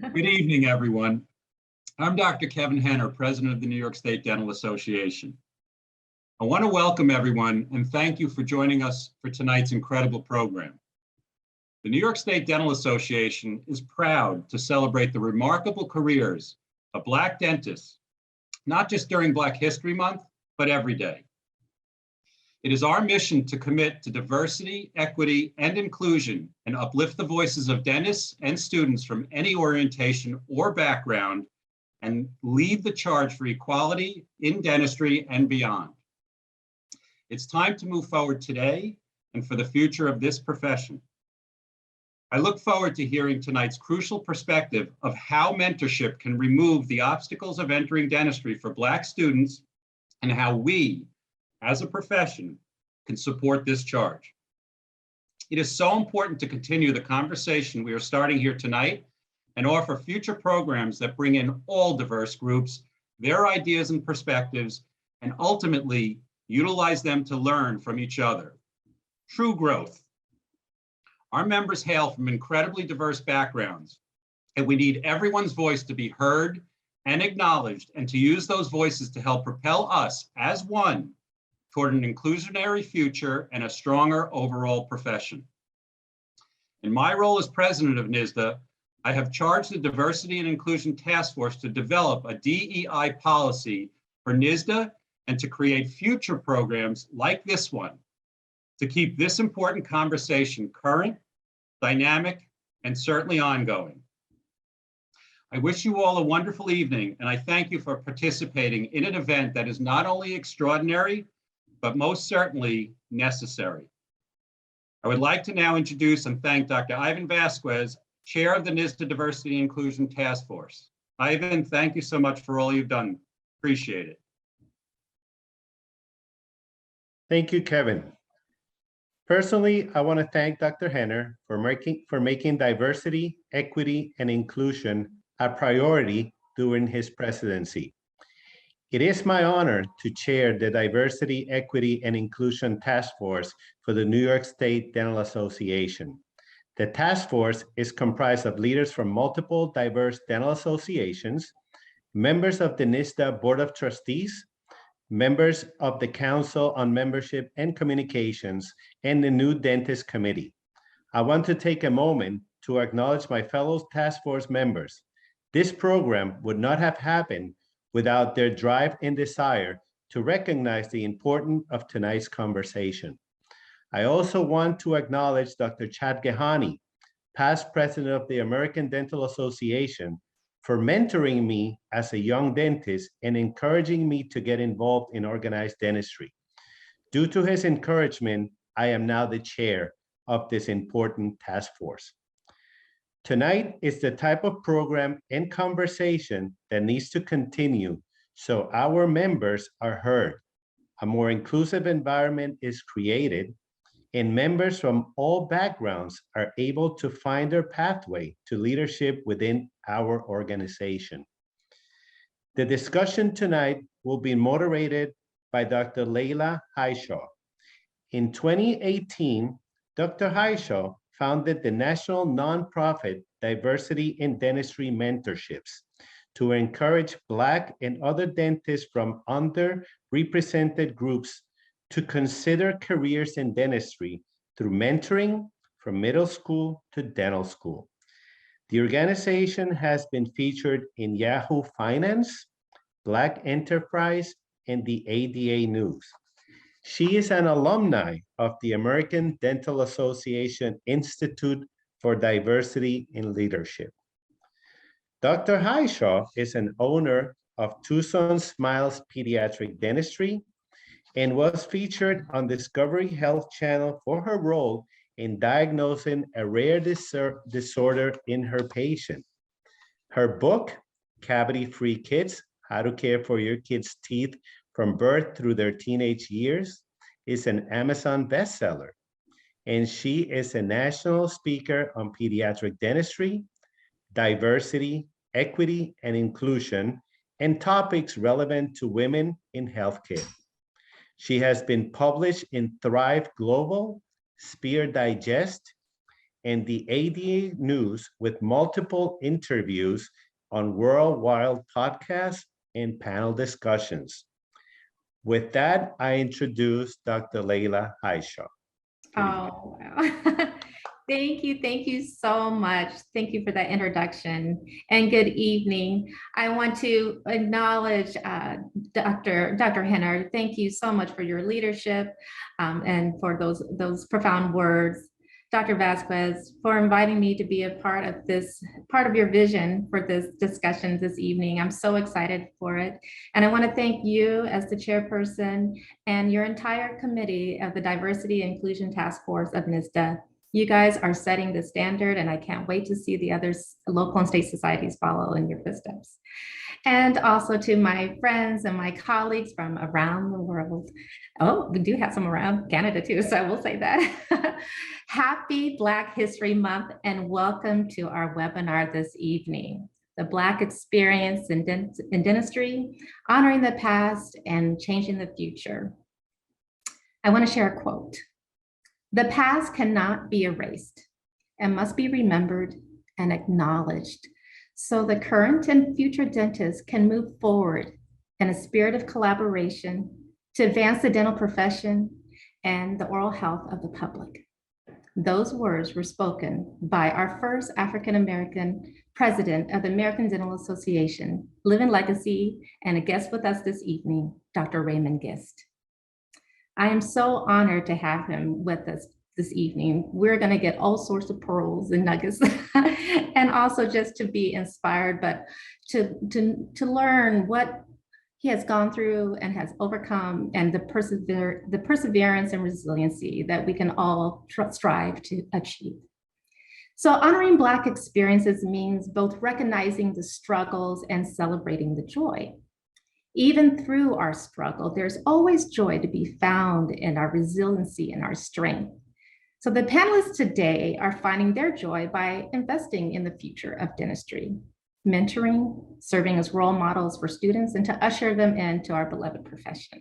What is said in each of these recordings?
Good evening, everyone. I'm Dr. Kevin Henner, President of the New York State Dental Association. I want to welcome everyone and thank you for joining us for tonight's incredible program. The New York State Dental Association is proud to celebrate the remarkable careers of Black dentists, not just during Black History Month, but every day. It is our mission to commit to diversity, equity, and inclusion and uplift the voices of dentists and students from any orientation or background and lead the charge for equality in dentistry and beyond. It's time to move forward today and for the future of this profession. I look forward to hearing tonight's crucial perspective of how mentorship can remove the obstacles of entering dentistry for Black students and how we, as a profession, can support this charge. It is so important to continue the conversation we are starting here tonight and offer future programs that bring in all diverse groups, their ideas and perspectives, and ultimately utilize them to learn from each other. True growth. Our members hail from incredibly diverse backgrounds, and we need everyone's voice to be heard and acknowledged, and to use those voices to help propel us as one toward an inclusionary future and a stronger overall profession. In my role as president of NYSDA, I have charged the Diversity and Inclusion Task Force to develop a DEI policy for NYSDA and to create future programs like this one to keep this important conversation current, dynamic, and certainly ongoing. I wish you all a wonderful evening, and I thank you for participating in an event that is not only extraordinary, but most certainly necessary. I would like to now introduce and thank Dr. Ivan Vasquez, Chair of the NYSDA Diversity and Inclusion Task Force. Ivan, thank you so much for all you've done. Appreciate it. Thank you, Kevin. Personally, I want to thank Dr. Henner for making diversity, equity, and inclusion a priority during his presidency. It is my honor to chair the Diversity, Equity, and Inclusion Task Force for the New York State Dental Association. The task force is comprised of leaders from multiple diverse dental associations, members of the NYSDA Board of Trustees, members of the Council on Membership and Communications, and the New Dentist Committee. I want to take a moment to acknowledge my fellow task force members. This program would not have happened without their drive and desire to recognize the importance of tonight's conversation. I also want to acknowledge Dr. Chad Gehani, past president of the American Dental Association, for mentoring me as a young dentist and encouraging me to get involved in organized dentistry. Due to his encouragement, I am now the chair of this important task force. Tonight is the type of program and conversation that needs to continue so our members are heard, a more inclusive environment is created, and members from all backgrounds are able to find their pathway to leadership within our organization. The discussion tonight will be moderated by Dr. Laila Hishaw. In 2018, Dr. Hishaw founded the national nonprofit Diversity in Dentistry Mentorships to encourage Black and other dentists from underrepresented groups to consider careers in dentistry through mentoring from middle school to dental school. The organization has been featured in Yahoo Finance, Black Enterprise, and the ADA News. She is an alumni of the American Dental Association Institute for Diversity in Leadership. Dr. Hishaw is an owner of Tucson Smiles Pediatric Dentistry and was featured on Discovery Health Channel for her role in diagnosing a rare disorder in her patient. Her book, Cavity-Free Kids, How to Care for Your Kids' Teeth from Birth Through Their Teenage Years, is an Amazon bestseller. And she is a national speaker on pediatric dentistry, diversity, equity, and inclusion, and topics relevant to women in healthcare. She has been published in Thrive Global, Spear Digest, and the ADA News with multiple interviews on Worldwide podcasts and panel discussions. With that, I introduce Dr. Laila Hishaw. Oh, wow. Thank you so much. Thank you for that introduction and good evening. I want to acknowledge Dr. Henner. Thank you so much for your leadership and for those profound words. Dr. Vasquez, for inviting me to be a part of your vision for this discussion this evening. I'm so excited for it. And I want to thank you as the chairperson and your entire committee of the Diversity and Inclusion Task Force of NISDA. You guys are setting the standard, and I can't wait to see the other local and state societies follow in your footsteps. And also to my friends and my colleagues from around the world. Oh, we do have some around Canada too, so I will say that. Happy Black History Month and welcome to our webinar this evening. The Black Experience in Dentistry, Honoring the Past and Changing the Future. I want to share a quote. The past cannot be erased and must be remembered and acknowledged so the current and future dentists can move forward in a spirit of collaboration to advance the dental profession and the oral health of the public. Those words were spoken by our first African-American president of the American Dental Association, living legacy, and a guest with us this evening, Dr. Raymond Gist. I am so honored to have him with us this evening. We're going to get all sorts of pearls and nuggets and also just to be inspired, but to learn what he has gone through and has overcome and the perseverance and resiliency that we can all strive to achieve. So honoring Black experiences means both recognizing the struggles and celebrating the joy. Even through our struggle, there's always joy to be found in our resiliency and our strength. So the panelists today are finding their joy by investing in the future of dentistry, mentoring, serving as role models for students, and to usher them into our beloved profession.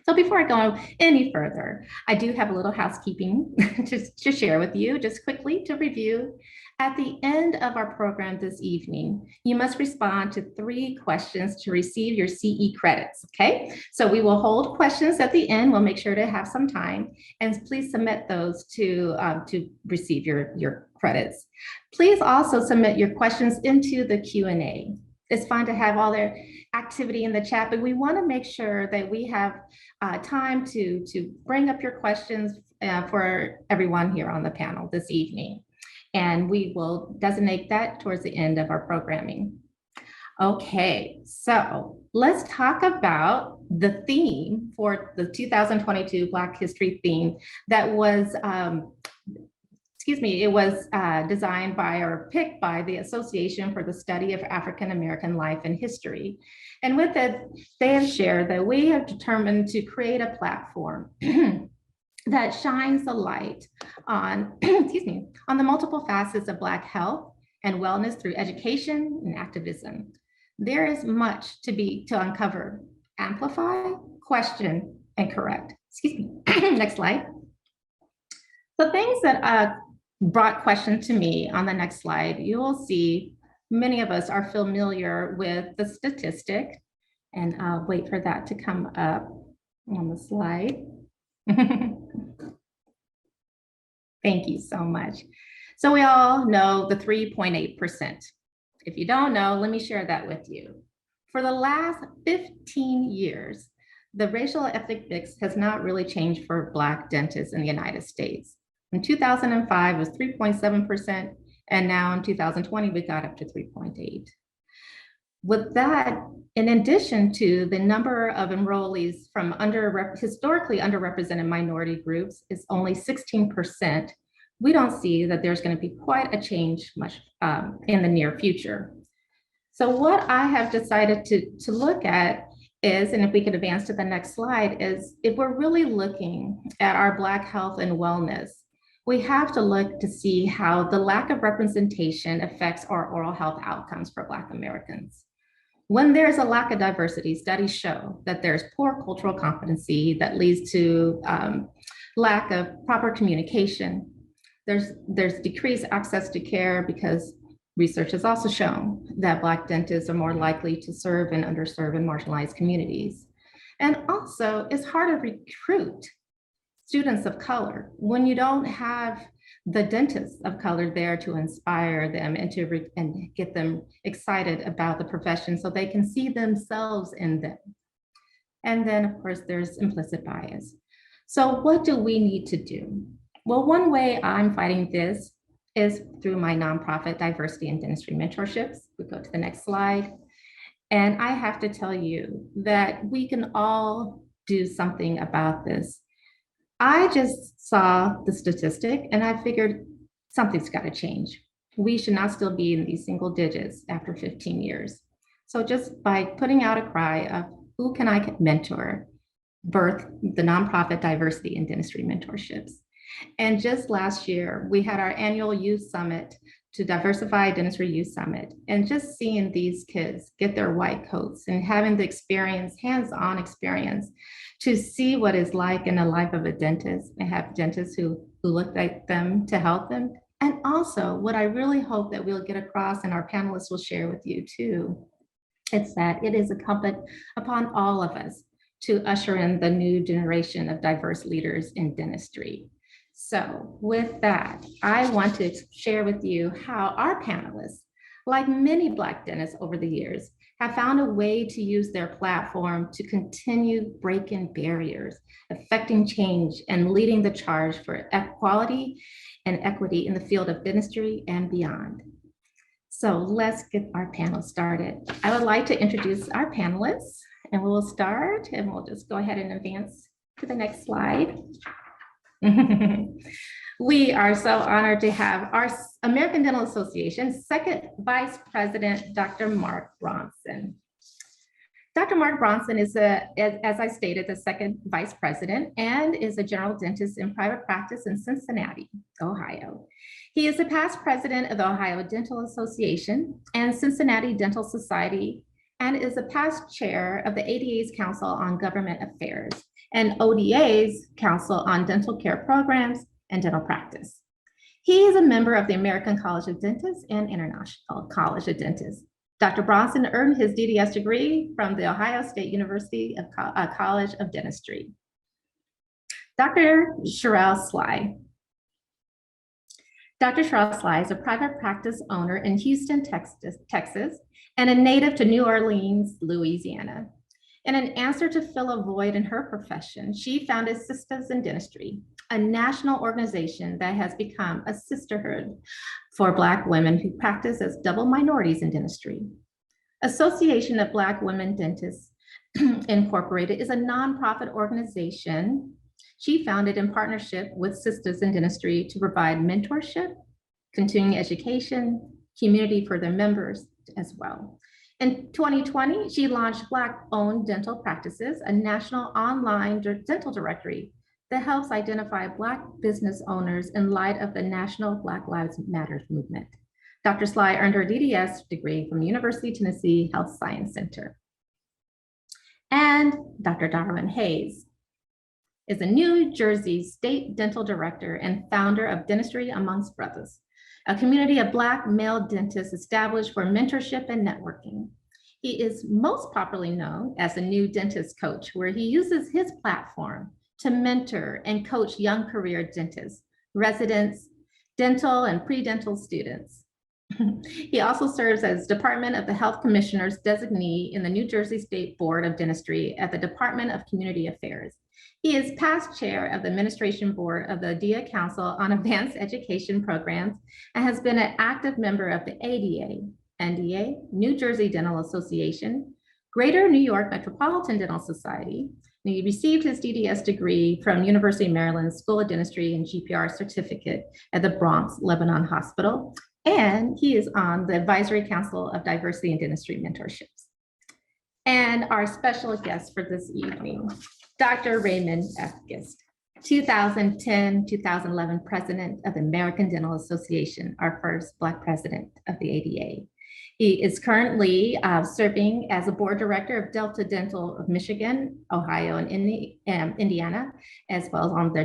So before I go any further, I do have a little housekeeping to share with you, just quickly to review. At the end of our program this evening, you must respond to 3 questions to receive your CE credits, okay? So we will hold questions at the end. We'll make sure to have some time, and please submit those to receive your credits. Please also submit your questions into the Q&A. It's fine to have all their activity in the chat, but we want to make sure that we have time to bring up your questions for everyone here on the panel this evening. And we will designate that towards the end of our programming. Okay, so let's talk about the theme for the 2022 Black History theme that was, it was designed by or picked by the Association for the Study of African American Life and History. And with it, they have shared that we have determined to create a platform that shines the light on, on the multiple facets of Black health and wellness through education and activism. There is much to uncover, amplify, question, and correct. Next slide. The things that brought question to me on the next slide, you will see many of us are familiar with the statistic, and I'll wait for that to come up on the slide. Thank you so much. So we all know the 3.8%. If you don't know, let me share that with you. For the last 15 years, the racial ethnic mix has not really changed for Black dentists in the United States. In 2005, it was 3.7%, and now in 2020, we got up to 3.8%. With that, in addition to the number of enrollees from historically underrepresented minority groups is only 16%, we don't see that there's going to be quite a change much in the near future. So what I have decided to look at is, and if we could advance to the next slide, is if we're really looking at our Black health and wellness, we have to look to see how the lack of representation affects our oral health outcomes for Black Americans. When there's a lack of diversity, studies show that there's poor cultural competency that leads to lack of proper communication, There's decreased access to care because research has also shown that Black dentists are more likely to serve in underserved and marginalized communities. And also, it's hard to recruit students of color when you don't have the dentists of color there to inspire them and and get them excited about the profession so they can see themselves in them. And then, of course, there's implicit bias. So what do we need to do? Well, one way I'm fighting this is through my nonprofit diversity and dentistry mentorships. We go to the next slide. And I have to tell you that we can all do something about this. I just saw the statistic and I figured something's got to change. We should not still be in these single digits after 15 years. So just by putting out a cry of who can I mentor, birth the nonprofit diversity and dentistry mentorships. And just last year, we had our annual youth summit to Diversify Dentistry Youth Summit. And just seeing these kids get their white coats and having the experience, hands-on experience, to see what it's like in the life of a dentist and have dentists who look at them to help them. And also what I really hope that we'll get across and our panelists will share with you too, it's that it is incumbent upon all of us to usher in the new generation of diverse leaders in dentistry. So with that, I want to share with you how our panelists, like many Black dentists over the years, have found a way to use their platform to continue breaking barriers, affecting change, and leading the charge for equality and equity in the field of dentistry and beyond. So let's get our panel started. I would like to introduce our panelists, and we'll start, and we'll just go ahead and advance to the next slide. We are so honored to have our American Dental Association second Vice President, Dr. Mark Bronson. Dr. Mark Bronson is, as I stated, the second Vice President and is a general dentist in private practice in Cincinnati, Ohio. He is the past president of the Ohio Dental Association and Cincinnati Dental Society, and is a past chair of the ADA's Council on Government Affairs and ODA's Council on Dental Care Programs and Dental Practice. He is a member of the American College of Dentists and International College of Dentists. Dr. Bronson earned his DDS degree from the Ohio State University of College of Dentistry. Dr. Sharel Sly. Dr. Sharel Sly is a private practice owner in Houston, Texas, and a native to New Orleans, Louisiana. In an answer to fill a void in her profession, she founded Sisters in Dentistry, a national organization that has become a sisterhood for Black women who practice as double minorities in dentistry. Association of Black Women Dentists Incorporated is a nonprofit organization she founded in partnership with Sisters in Dentistry to provide mentorship, continuing education, community for their members as well. In 2020, she launched Black-owned dental practices, a national online dental directory that helps identify Black business owners in light of the national Black Lives Matter movement. Dr. Sly earned her DDS degree from University of Tennessee Health Science Center. And Dr. Darwin Hayes is a New Jersey State Dental Director and founder of Dentistry Amongst Brothers, a community of Black male dentists established for mentorship and networking. He is most popularly known as a New Dentist Coach, where he uses his platform to mentor and coach young career dentists, residents, dental and pre-dental students. He also serves as Department of the Health Commissioner's designee in the New Jersey State Board of Dentistry at the Department of Community Affairs. He is past chair of the administration board of the DIA Council on Advanced Education Programs and has been an active member of the ADA, NDA, New Jersey Dental Association, Greater New York Metropolitan Dental Society. And he received his DDS degree from University of Maryland School of Dentistry and GPR certificate at the Bronx Lebanon Hospital. And he is on the Advisory Council of Diversity and Dentistry Mentorships. And our special guest for this evening, Dr. Raymond F. Gist, 2010-2011 president of the American Dental Association, our first Black president of the ADA. He is currently serving as a board director of Delta Dental of Michigan, Ohio, and Indiana, as well as on the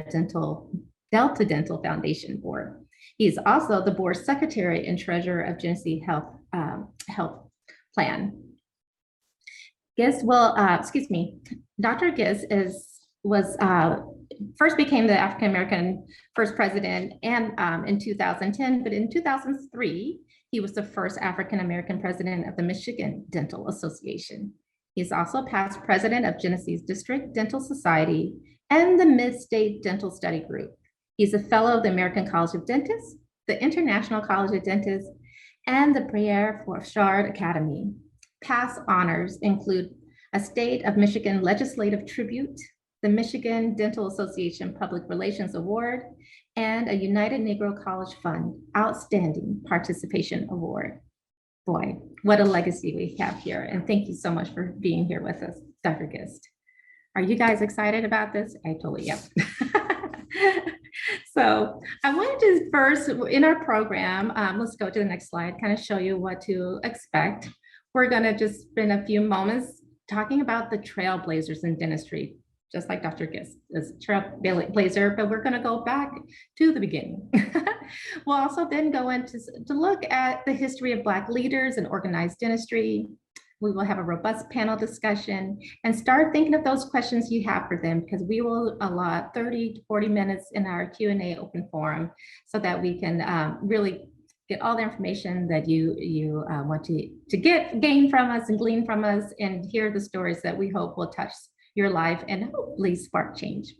Delta Dental Foundation board. He's also the board secretary and treasurer of Genesee Health Plan. Gist Dr. Gist first became the African-American first president and in 2010, but in 2003, he was the first African-American president of the Michigan Dental Association. He's also past president of Genesee's District Dental Society and the Mid-State Dental Study Group. He's a fellow of the American College of Dentists, the International College of Dentists, and the Pierre Fauchard Academy. Past honors include a State of Michigan Legislative Tribute, the Michigan Dental Association Public Relations Award, and a United Negro College Fund Outstanding Participation Award. Boy, what a legacy we have here. And thank you so much for being here with us, Dr. Gist. Are you guys excited about this? I totally am. So I wanted to first, in our program, let's go to the next slide, kind of show you what to expect. We're gonna just spend a few moments talking about the trailblazers in dentistry, just like Dr. Gist is trailblazer, but we're gonna go back to the beginning. We'll also then go into to look at the history of Black leaders in organized dentistry. We will have a robust panel discussion and start thinking of those questions you have for them, because we will allot 30 to 40 minutes in our Q&A open forum so that we can really get all the information that you want to gain from us and glean from us, and hear the stories that we hope will touch your life and hopefully spark change.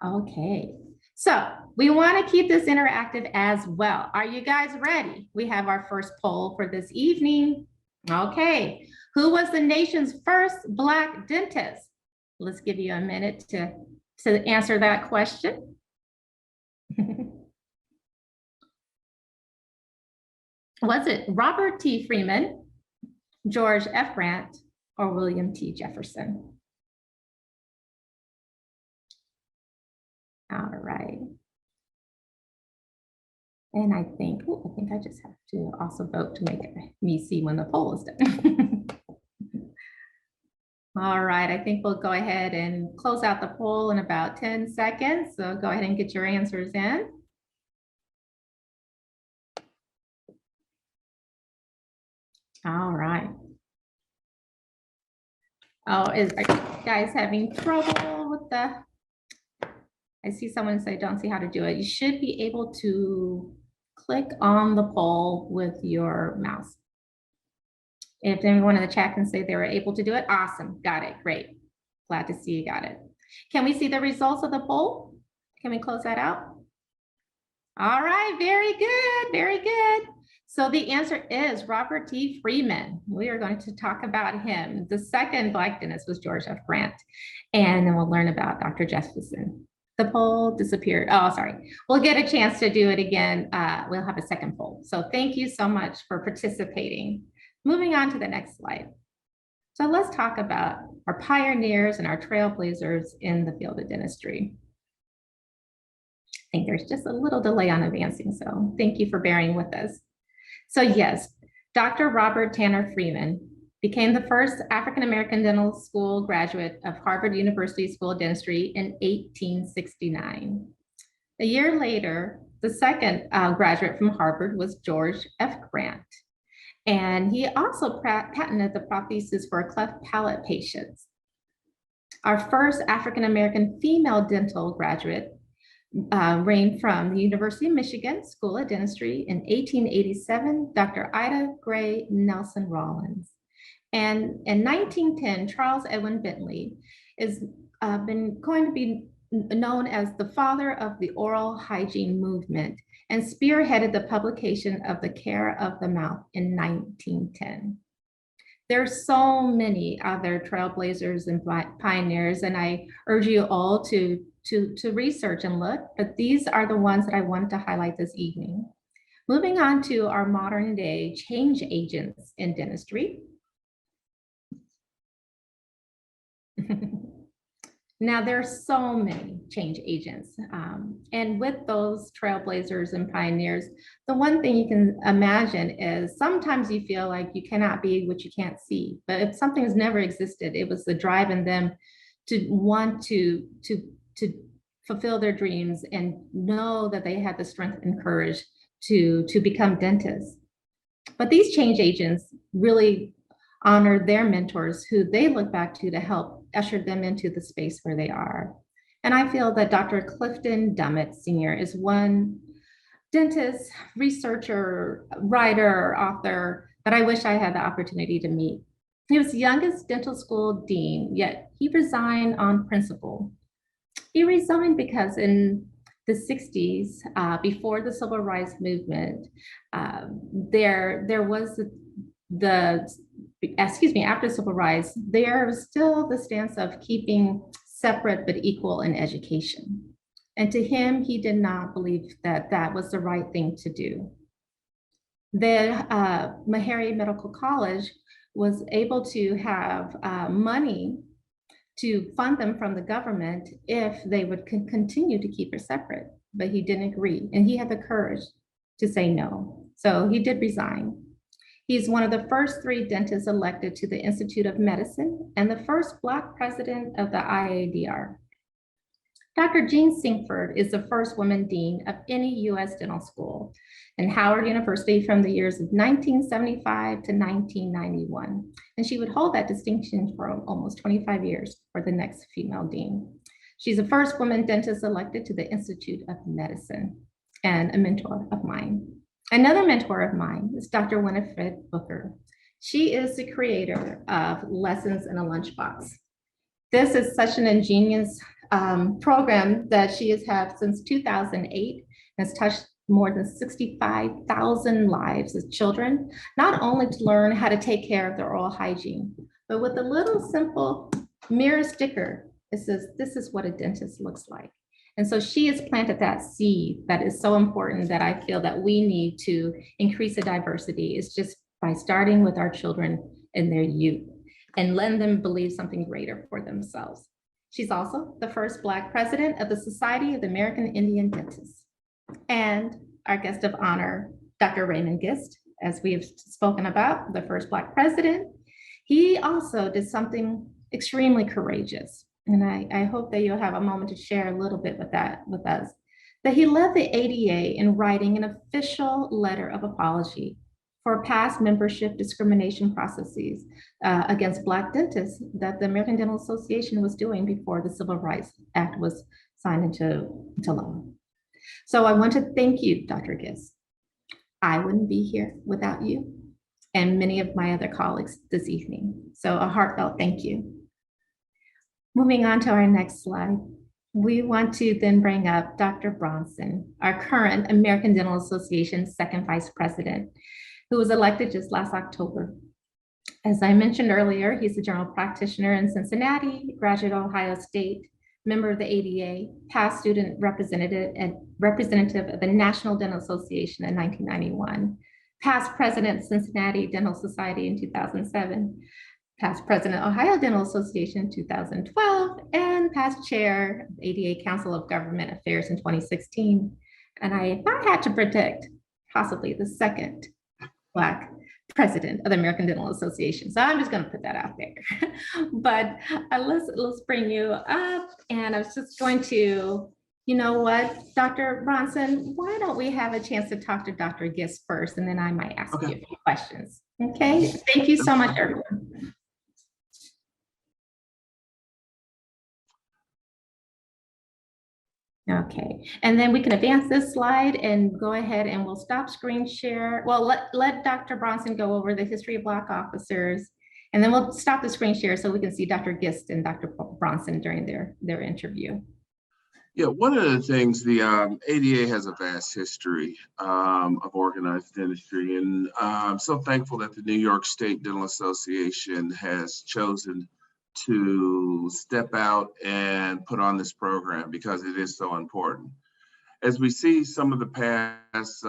Okay, so we want to keep this interactive as well. Are you guys ready? We have our first poll for this evening. Okay, who was the nation's first Black dentist? Let's give you a minute to answer that question. Was it Robert T. Freeman, George F. Grant, or William T. Jefferson? All right. And I think I just have to also vote to make me see when the poll is done. All right, I think we'll go ahead and close out the poll in about 10 seconds. So go ahead and get your answers in. All right. Oh, are you guys having trouble with the? I see someone say, don't see how to do it. You should be able to click on the poll with your mouse. If anyone in the chat can say they were able to do it, awesome, got it, great. Glad to see you got it. Can we see the results of the poll? Can we close that out? All right, very good, very good. So the answer is Robert T. Freeman. We are going to talk about him. The second Black dentist was George F. Grant. And then we'll learn about Dr. Jefferson. The poll disappeared. Oh, sorry. We'll get a chance to do it again. We'll have a second poll. So thank you so much for participating. Moving on to the next slide. So let's talk about our pioneers and our trailblazers in the field of dentistry. I think there's just a little delay on advancing, so thank you for bearing with us. So yes, Dr. Robert Tanner Freeman became the first African-American dental school graduate of Harvard University School of Dentistry in 1869. A year later, the second graduate from Harvard was George F. Grant. And he also patented the prosthesis for cleft palate patients. Our first African-American female dental graduate reigned from the University of Michigan School of Dentistry in 1887, Dr. Ida Gray Nelson Rollins. And in 1910, Charles Edwin Bentley is going to be known as the father of the oral hygiene movement and spearheaded the publication of The Care of the Mouth in 1910. There's so many other trailblazers and pioneers, and I urge you all to research and look, but these are the ones that I wanted to highlight this evening. Moving on to our modern day change agents in dentistry. Now, there are so many change agents. And with those trailblazers and pioneers, the one thing you can imagine is sometimes you feel like you cannot be what you can't see. But if something has never existed, it was the drive in them to want to fulfill their dreams and know that they had the strength and courage to become dentists. But these change agents really honor their mentors who they look back to help usher them into the space where they are. And I feel that Dr. Clifton Dummett Sr. is one dentist, researcher, writer, author that I wish I had the opportunity to meet. He was the youngest dental school dean, yet he resigned on principle. He resigned because in the 60s, before the civil rights movement, there was after civil rights, there was still the stance of keeping separate but equal in education. And to him, he did not believe that that was the right thing to do. The Meharry Medical College was able to have money to fund them from the government if they would continue to keep it separate, but he didn't agree. And he had the courage to say no. So he did resign. He's one of the first 3 dentists elected to the Institute of Medicine and the first Black president of the IADR. Dr. Jean Sinkford is the first woman dean of any US dental school in Howard University from the years of 1975 to 1991. And she would hold that distinction for almost 25 years for the next female dean. She's the first woman dentist elected to the Institute of Medicine and a mentor of mine. Another mentor of mine is Dr. Winifred Booker. She is the creator of Lessons in a Lunchbox. This is such an ingenious program that she has had since 2008, has touched more than 65,000 lives of children, not only to learn how to take care of their oral hygiene, but with a little simple mirror sticker, it says, "This is what a dentist looks like." And so she has planted that seed that is so important that I feel that we need to increase the diversity. It's just by starting with our children in their youth and letting them believe something greater for themselves. She's also the first Black president of the Society of the American Indian Dentists. And our guest of honor, Dr. Raymond Gist, as we have spoken about, the first Black president. He also did something extremely courageous. And I hope that you'll have a moment to share a little bit with that with us. That he led the ADA in writing an official letter of apology for past membership discrimination processes against Black dentists that the American Dental Association was doing before the Civil Rights Act was signed into law. So I want to thank you, Dr. Gist. I wouldn't be here without you and many of my other colleagues this evening. So a heartfelt thank you. Moving on to our next slide. We want to then bring up Dr. Bronson, our current American Dental Association second vice president, who was elected just last October. As I mentioned earlier, he's a general practitioner in Cincinnati, graduate of Ohio State, member of the ADA, past student representative of the National Dental Association in 1991, past president of Cincinnati Dental Society in 2007, past president of Ohio Dental Association in 2012, and past chair of the ADA Council of Government Affairs in 2016. And if I had to predict, possibly the second Black president of the American Dental Association. So I'm just going to put that out there. But let's bring you up. And I was just going to, you know what, Dr. Bronson, why don't we have a chance to talk to Dr. Gist first, and then I might ask you a few questions. Okay, thank you so much, everyone. Okay, and then we can advance this slide and go ahead and we'll stop screen share. Well, let Dr. Bronson go over the history of Black officers, and then we'll stop the screen share so we can see Dr. Gist and Dr. Bronson during their interview. Yeah, one of the things, the ADA has a vast history of organized dentistry, and I'm so thankful that the New York State Dental Association has chosen to step out and put on this program because it is so important. As we see some of the past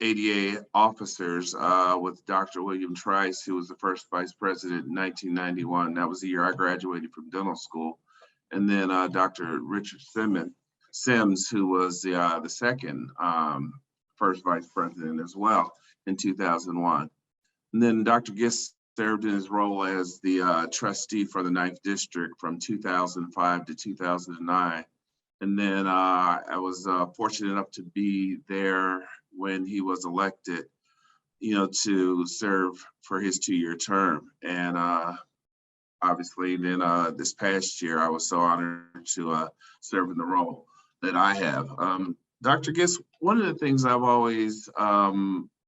ADA officers with Dr. William Trice, who was the first vice president in 1991, that was the year I graduated from dental school. And then Dr. Richard Sims, who was the second first vice president as well in 2001. And then Dr. Gist served in his role as the trustee for the 9th District from 2005 to 2009. And then I was fortunate enough to be there when he was elected, to serve for his 2-year term. And obviously then this past year, I was so honored to serve in the role that I have. Dr. Gist, one of the things I've always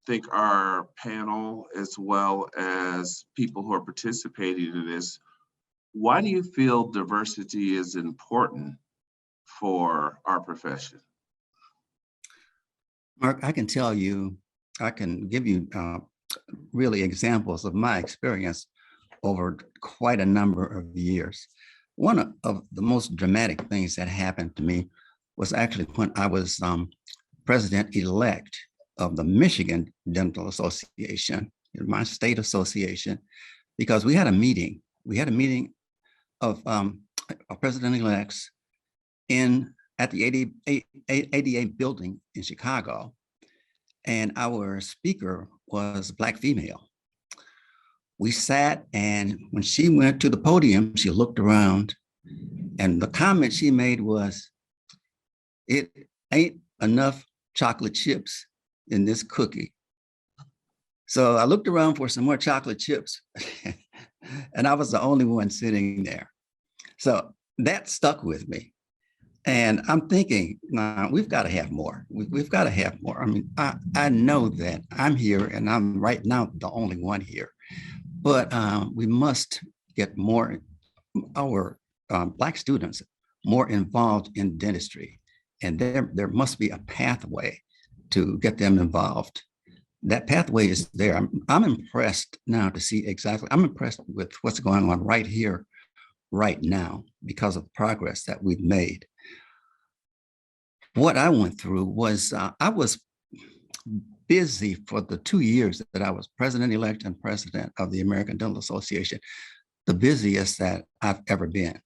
think our panel, as well as people who are participating in this, why do you feel diversity is important for our profession? Mark, I can tell you, I can give you really examples of my experience over quite a number of years. One of the most dramatic things that happened to me was actually when I was president-elect of the Michigan Dental Association, my state association, because we had a meeting. We had a meeting of president-elects at the ADA building in Chicago, and our speaker was a Black female. We sat, and when she went to the podium, she looked around, and the comment she made was, "It ain't enough chocolate chips in this cookie." So I looked around for some more chocolate chips, and I was the only one sitting there. So that stuck with me. And I'm thinking, nah, we've got to have more. We've got to have more. I mean, I know that I'm here and I'm right now the only one here, but we must get more, our Black students more involved in dentistry. And there must be a pathway to get them involved. That pathway is there. I'm impressed now to see exactly, I'm impressed with what's going on right here, right now, because of progress that we've made. What I went through was, I was busy for the 2 years that I was president-elect and president of the American Dental Association, the busiest that I've ever been.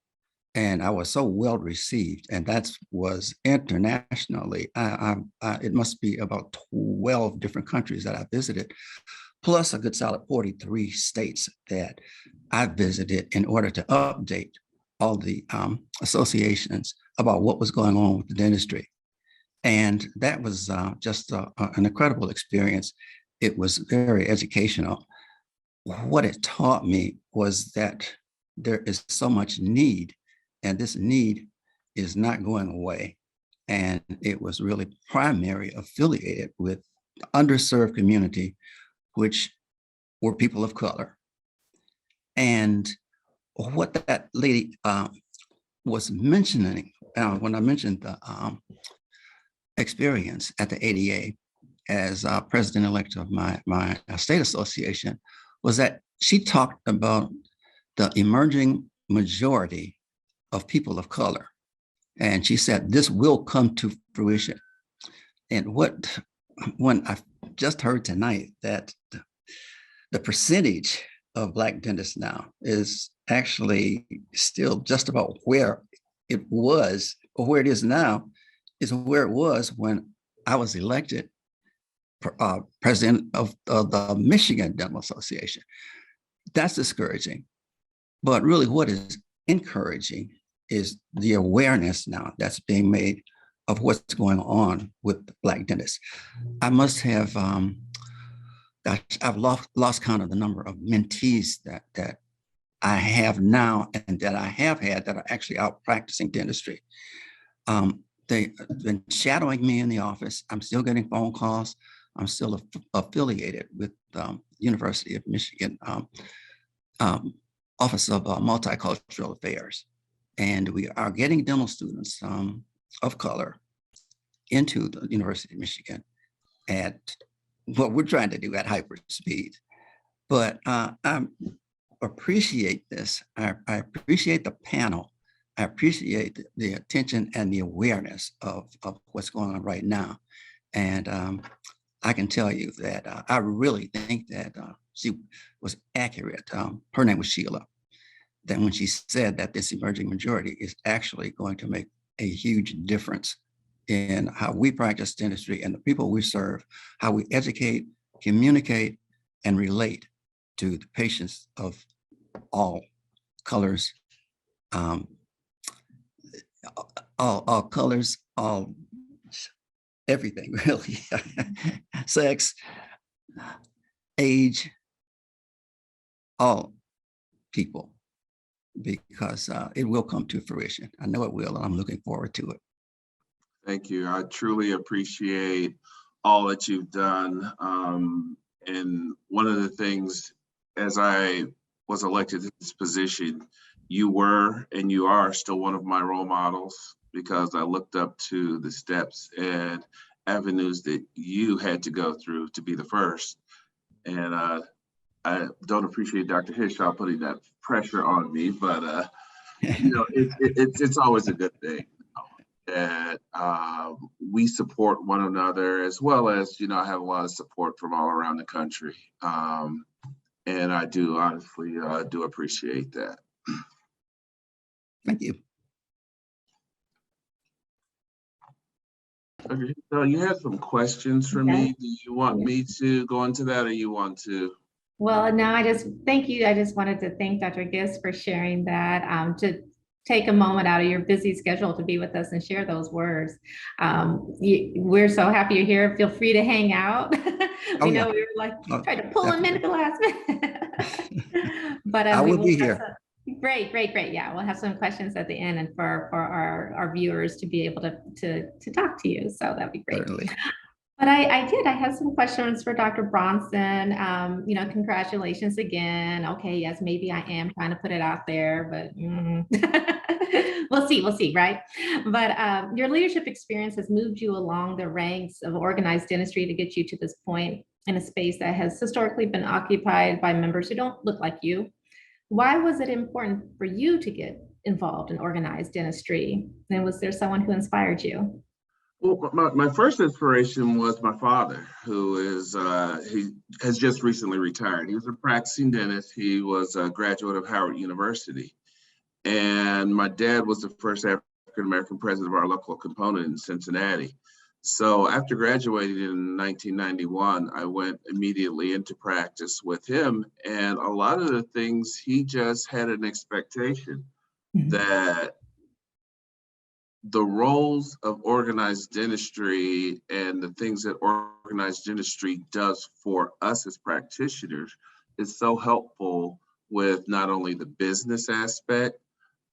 And I was so well received, and that was internationally. It must be about 12 different countries that I visited, plus a good solid 43 states that I visited in order to update all the associations about what was going on with the dentistry. And that was just an incredible experience. It was very educational. What it taught me was that there is so much need, and this need is not going away. And it was really primary affiliated with the underserved community, which were people of color. And what that lady was mentioning, when I mentioned the experience at the ADA as president-elect of my state association, was that she talked about the emerging majority of people of color. And she said, this will come to fruition. And when I just heard tonight that the percentage of Black dentists now is actually still just about where it was, or where it is now, is where it was when I was elected president of the Michigan Dental Association. That's discouraging. But really what is encouraging is the awareness now that's being made of what's going on with Black dentists. I must have, I've lost count of the number of mentees that I have now and that I have had that are actually out practicing dentistry. They've been shadowing me in the office. I'm still getting phone calls. I'm still affiliated with University of Michigan Office of Multicultural Affairs. And we are getting dental students of color into the University of Michigan at what we're trying to do at hyper speed. But I appreciate this. I appreciate the panel. I appreciate the attention and the awareness of what's going on right now. And I can tell you that I really think that she was accurate. Her name was Sheila. That when she said that this emerging majority is actually going to make a huge difference in how we practice dentistry and the people we serve, how we educate, communicate, and relate to the patients of all colors, all colors, all everything, really. Sex, age, all people, because it will come to fruition. I know it will, and I'm looking forward to it. Thank you. I truly appreciate all that you've done. And one of the things, as I was elected to this position, you were and you are still one of my role models, because I looked up to the steps and avenues that you had to go through to be the first. And I don't appreciate Dr. Hishaw putting that pressure on me, but you know, it's always a good thing that we support one another, as well as, you know, I have a lot of support from all around the country. And I do honestly do appreciate that. Thank you. Okay, so you had some questions for me. Do you want me to go into that, or you want to? Well, no, thank you. I just wanted to thank Dr. Gist for sharing that, to take a moment out of your busy schedule to be with us and share those words. We're so happy you're here. Feel free to hang out. We know we were like trying to pull him in at the last minute. But I will be here. Great. Yeah, we'll have some questions at the end, and for our viewers to be able to talk to you. So that'd be great. Certainly. But I have some questions for Dr. Bronson. You know, congratulations again. Okay, yes, maybe I am trying to put it out there, but we'll see, right? But your leadership experience has moved you along the ranks of organized dentistry to get you to this point in a space that has historically been occupied by members who don't look like you. Why was it important for you to get involved in organized dentistry? And was there someone who inspired you? Well, my first inspiration was my father, who is, he has just recently retired. He was a practicing dentist. He was a graduate of Howard University. And my dad was the first African-American president of our local component in Cincinnati. So after graduating in 1991, I went immediately into practice with him. And a lot of the things, he just had an expectation that the roles of organized dentistry and the things that organized dentistry does for us as practitioners is so helpful with not only the business aspect,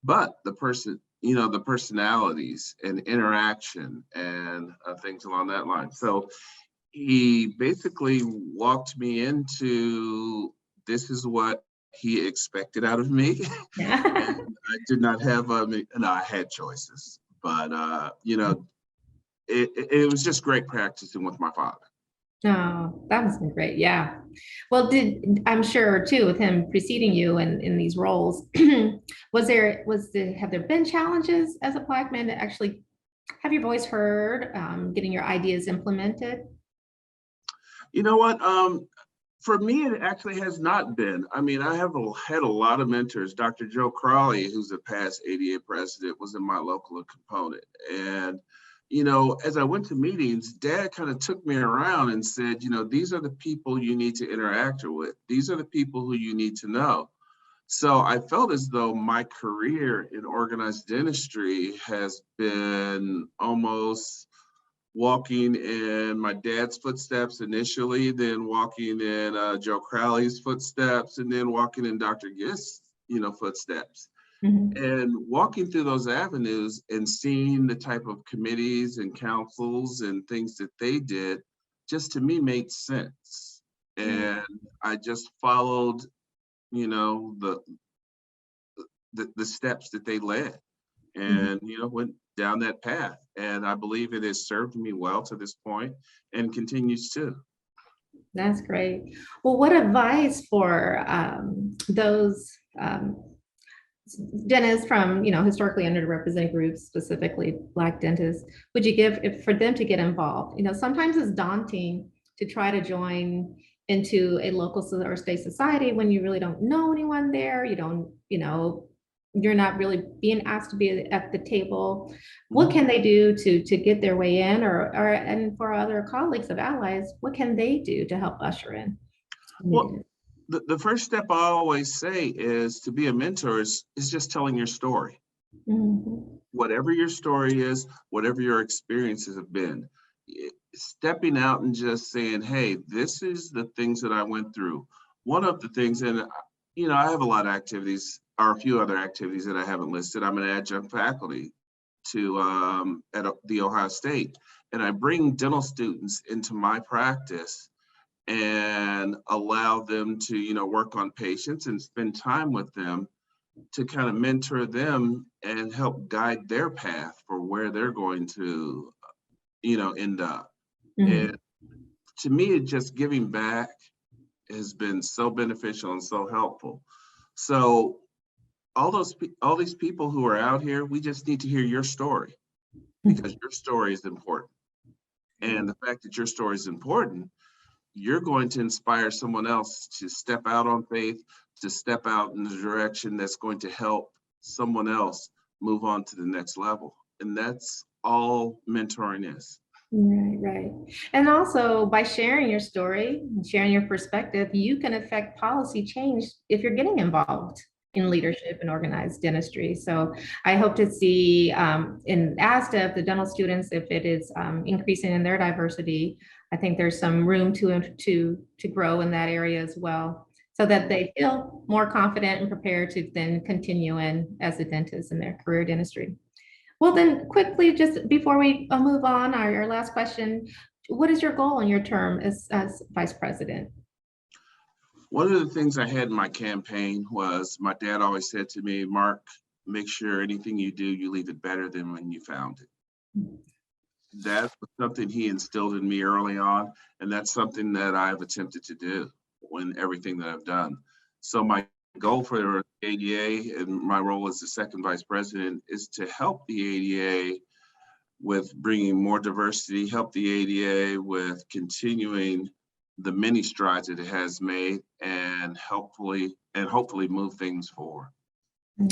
but the person, you know, the personalities and interaction and things along that line. So he basically walked me into, this is what he expected out of me. Yeah. And I did not have, no, I had choices, but you know, it was just great practicing with my father. Oh, that must been great. Yeah. Well, I'm sure too, with him preceding you in these roles, have there been challenges as a Black man to actually have your voice heard, getting your ideas implemented? You know what? For me, it actually has not been. I mean, I have had a lot of mentors. Dr. Joe Crawley, who's a past ADA president, was in my local component. And, you know, as I went to meetings, Dad kind of took me around and said, you know, these are the people you need to interact with. These are the people who you need to know. So I felt as though my career in organized dentistry has been almost walking in my dad's footsteps initially, then walking in Joe Crowley's footsteps, and then walking in Dr. Gist's, you know, footsteps. Mm-hmm. And walking through those avenues and seeing the type of committees and councils and things that they did, just to me made sense. And I just followed, you know, the steps that they led, and you know, went down that path. And I believe it has served me well to this point and continues to. That's great. Well, what advice for those dentists from, you know, historically underrepresented groups, specifically Black dentists, would you give for them to get involved? You know, sometimes it's daunting to try to join into a local or state society when you really don't know anyone there. You don't, you know, you're not really being asked to be at the table. What can they do to get their way in, or and for other colleagues of allies, what can they do to help usher in? Well, the first step I always say is to be a mentor is just telling your story. Mm-hmm. Whatever your story is, whatever your experiences have been, stepping out and just saying, hey, this is the things that I went through. One of the things, and I have a lot of activities, or a few other activities that I haven't listed. I'm an adjunct faculty at the Ohio State, and I bring dental students into my practice and allow them to, work on patients and spend time with them to kind of mentor them and help guide their path for where they're going to, end up. Mhm. And to me, it just giving back has been so beneficial and so helpful. So all these people who are out here, we just need to hear your story, because your story is important. And the fact that your story is important, you're going to inspire someone else to step out on faith, to step out in the direction that's going to help someone else move on to the next level. And that's all mentoring is. Right, right. And also by sharing your story, and sharing your perspective, you can affect policy change if you're getting involved in leadership and organized dentistry. So I hope to see in ASDA, the dental students, if it is increasing in their diversity, I think there's some room to grow in that area as well, so that they feel more confident and prepared to then continue in as a dentist in their career dentistry. Well, then quickly, just before we move on, our last question, what is your goal in your term as vice president? One of the things I had in my campaign was my dad always said to me, Mark, make sure anything you do, you leave it better than when you found it. That was something he instilled in me early on, and that's something that I've attempted to do in everything that I've done. So my goal for the ADA and my role as the second vice president is to help the ADA with bringing more diversity, help the ADA with continuing the many strides that it has made, and hopefully move things forward. I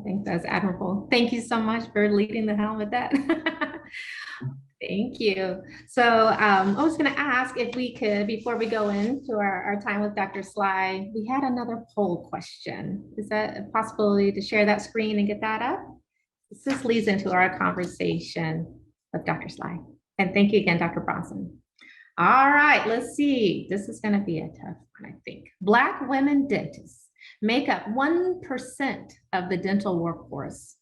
think that's admirable. Thank you so much for leading the helm with that. Thank you. So I was going to ask if we could, before we go into our time with Dr. Sly, we had another poll question. Is that a possibility to share that screen and get that up? This leads into our conversation with Dr. Sly. And thank you again, Dr. Bronson. All right, let's see. This is going to be a tough one, I think. Black women dentists make up 1% of the dental workforce.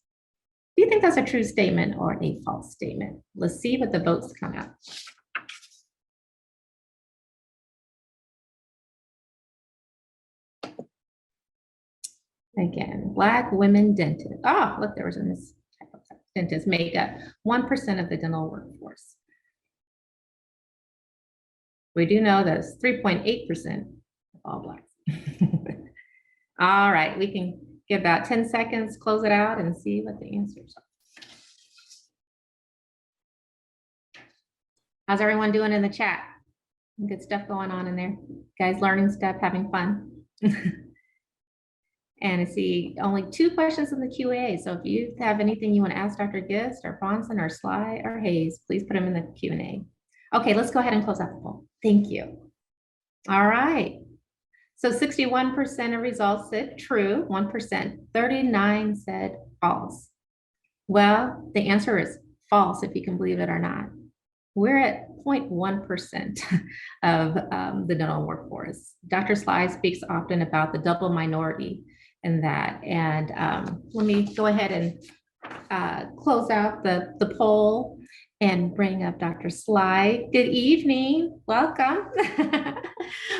Do you think that's a true statement or a false statement? Let's see what the votes come out. Again, Black women dentists. Oh, look, there was a mistype. Dentists make up 1% of the dental workforce. We do know that it's 3.8% of all Blacks. All right, we can give about 10 seconds, close it out, and see what the answers are. How's everyone doing in the chat? Good stuff going on in there. Guys learning stuff, having fun. And I see only 2 questions in the Q&A. So if you have anything you want to ask Dr. Gist or Bronson or Sly or Hayes, please put them in the Q&A. Okay, let's go ahead and close out the poll. Thank you. All right. So 61% of results said true, 1%, 39 said false. Well, the answer is false, if you can believe it or not. We're at 0.1% of the dental workforce. Dr. Sly speaks often about the double minority in that. And let me go ahead and close out the poll and bring up Dr. Sly. Good evening, welcome.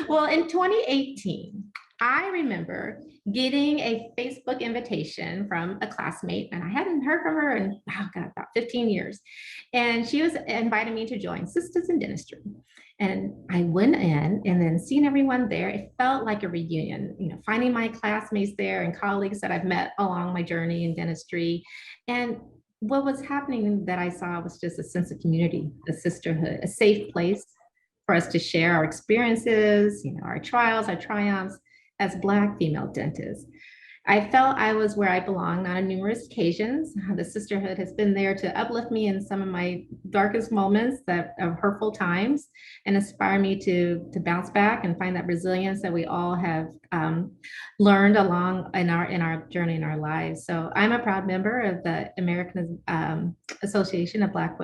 Well, in 2018, I remember getting a Facebook invitation from a classmate, and I hadn't heard from her in, oh God, about 15 years. And she was inviting me to join Sisters in Dentistry. And I went in, and then seeing everyone there, it felt like a reunion, you know, finding my classmates there and colleagues that I've met along my journey in dentistry. And what was happening that I saw was just a sense of community, a sisterhood, a safe place for us to share our experiences, you know, our trials, our triumphs as Black female dentists. I felt I was where I belonged on numerous occasions. The sisterhood has been there to uplift me in some of my darkest moments of hurtful times and inspire me to bounce back and find that resilience that we all have learned along in our journey in our lives. So I'm a proud member of the American Association of Black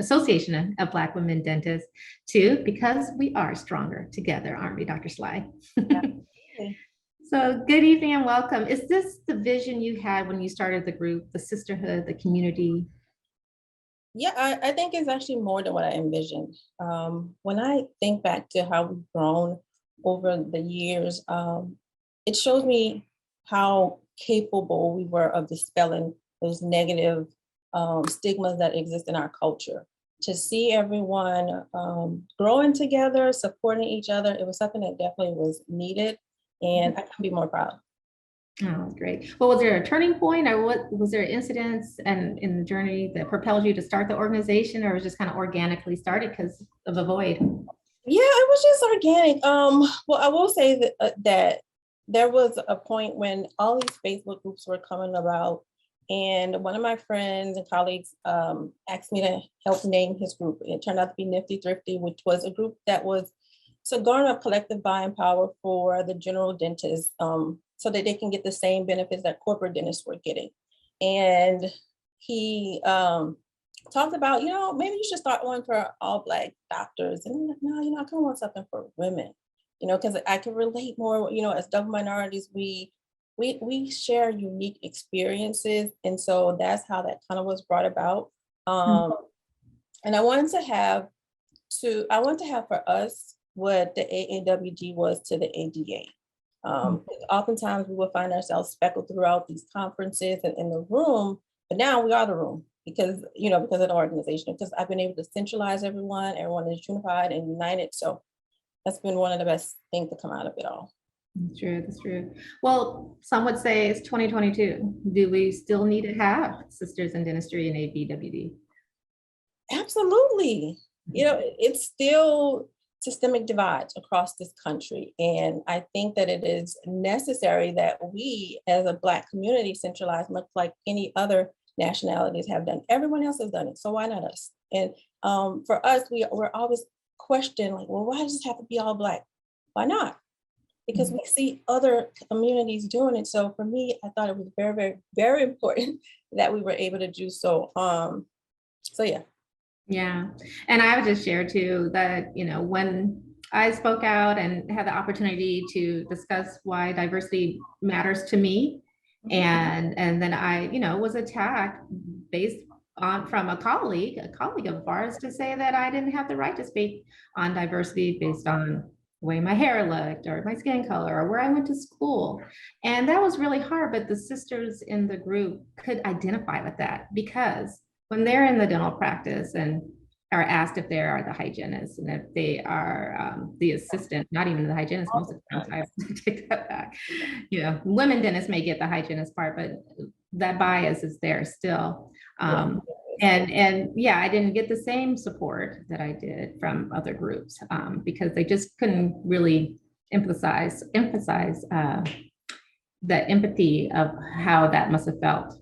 Association of Black Women Dentists too, because we are stronger together, aren't we, Dr. Sly? So good evening and welcome. Is this the vision you had when you started the group, the sisterhood, the community? Yeah, I think it's actually more than what I envisioned. When I think back to how we've grown over the years, it shows me how capable we were of dispelling those negative stigmas that exist in our culture. To see everyone growing together, supporting each other, it was something that definitely was needed. And I couldn't be more proud. Oh, great. Well, was there a turning point or what was there incidents and in the journey that propelled you to start the organization, or was it just kind of organically started because of a void? Yeah, it was just organic. Well, I will say that that there was a point when all these Facebook groups were coming about, and one of my friends and colleagues asked me to help name his group. It turned out to be Nifty Thrifty, which was a group that was to garner collective buying power for the general dentists, so that they can get the same benefits that corporate dentists were getting. And he talked about, maybe you should start one for all Black doctors. And I'm like, no, I kind of want something for women, because I can relate more, as double minorities, we share unique experiences. And so that's how that kind of was brought about. And I wanted to have for us what the AAWG was to the ADA. Oftentimes we will find ourselves speckled throughout these conferences and in the room, but now we are the room because of the organization, because I've been able to centralize everyone is unified and united. So that's been one of the best things to come out of it all. That's true. Well, some would say it's 2022. Do we still need to have sisters in dentistry and ABWD? Absolutely. It's still systemic divides across this country. And I think that it is necessary that we as a Black community centralize, much like any other nationalities have done. Everyone else has done it, so why not us? And for us, we're always questioning, like, well, why does it have to be all Black? Why not? Because we see other communities doing it. So for me, I thought it was very, very, very important that we were able to do so. So yeah. Yeah. And I would just share too that, when I spoke out and had the opportunity to discuss why diversity matters to me, and then I, was attacked based on from a colleague of ours to say that I didn't have the right to speak on diversity based on the way my hair looked or my skin color or where I went to school. And that was really hard, but the sisters in the group could identify with that, because when they're in the dental practice and are asked if they are the hygienist and if they are the assistant, not even the hygienist, most of the time, I have to take that back. Women dentists may get the hygienist part, but that bias is there still. And yeah, I didn't get the same support that I did from other groups because they just couldn't really emphasize the empathy of how that must have felt.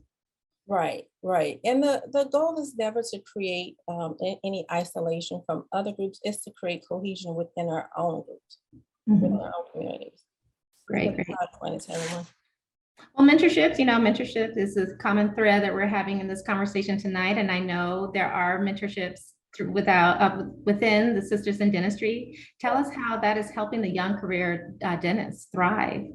Right. And the goal is never to create any isolation from other groups. It's to create cohesion within our own groups, within our own communities. Great. Everyone. Well, mentorship is a common thread that we're having in this conversation tonight. And I know there are mentorships within the Sisters in Dentistry. Tell us how that is helping the young career dentists thrive.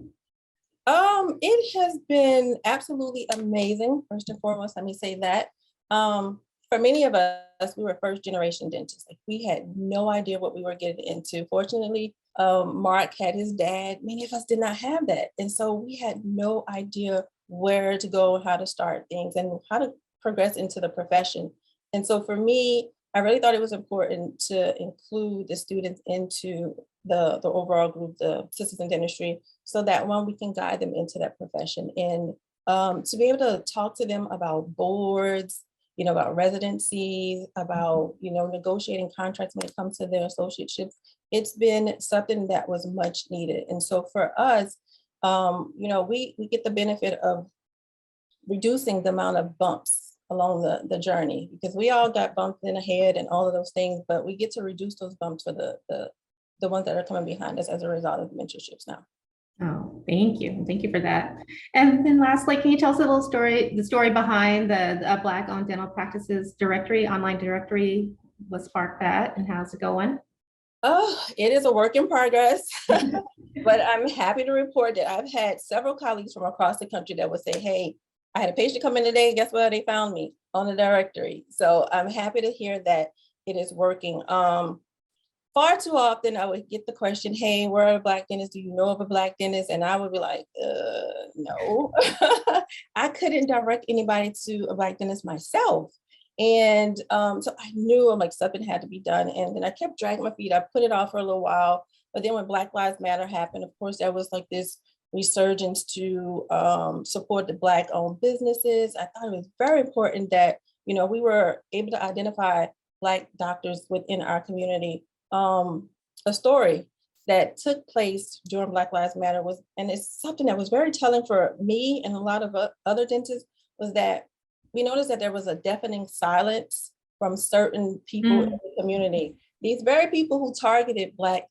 It has been absolutely amazing. First and foremost, let me say that. For many of us, we were first generation dentists. Like, we had no idea what we were getting into. Fortunately, Mark had his dad. Many of us did not have that. And so we had no idea where to go, how to start things, and how to progress into the profession. And so for me, I really thought it was important to include the students into the overall group, the Sisters in Dentistry, so that we can guide them into that profession. And to be able to talk to them about boards, about residencies, about, negotiating contracts when it comes to their associateships, it's been something that was much needed. And so for us, you know, we get the benefit of reducing the amount of bumps along the journey, because we all got bumped in the head and all of those things, but we get to reduce those bumps for the ones that are coming behind us as a result of mentorships now. Oh, thank you. Thank you for that. And then lastly, can you tell us a little story, the story behind the Black-owned dental practices directory, online directory? What sparked that and how's it going? Oh, it is a work in progress, but I'm happy to report that I've had several colleagues from across the country that would say, hey, I had a patient come in today, guess what? They found me on the directory. So I'm happy to hear that it is working. Far too often I would get the question, hey, where are Black dentists? Do you know of a Black dentist? And I would be like, no. I couldn't direct anybody to a Black dentist myself. And so I knew like something had to be done. And then I kept dragging my feet. I put it off for a little while. But then when Black Lives Matter happened, of course, there was like this resurgence to support the Black-owned businesses. I thought it was very important that, you know, we were able to identify Black doctors within our community. A story that took place during Black Lives Matter was, and it's something that was very telling for me and a lot of other dentists, was that we noticed that there was a deafening silence from certain people in the community. These very people who targeted Black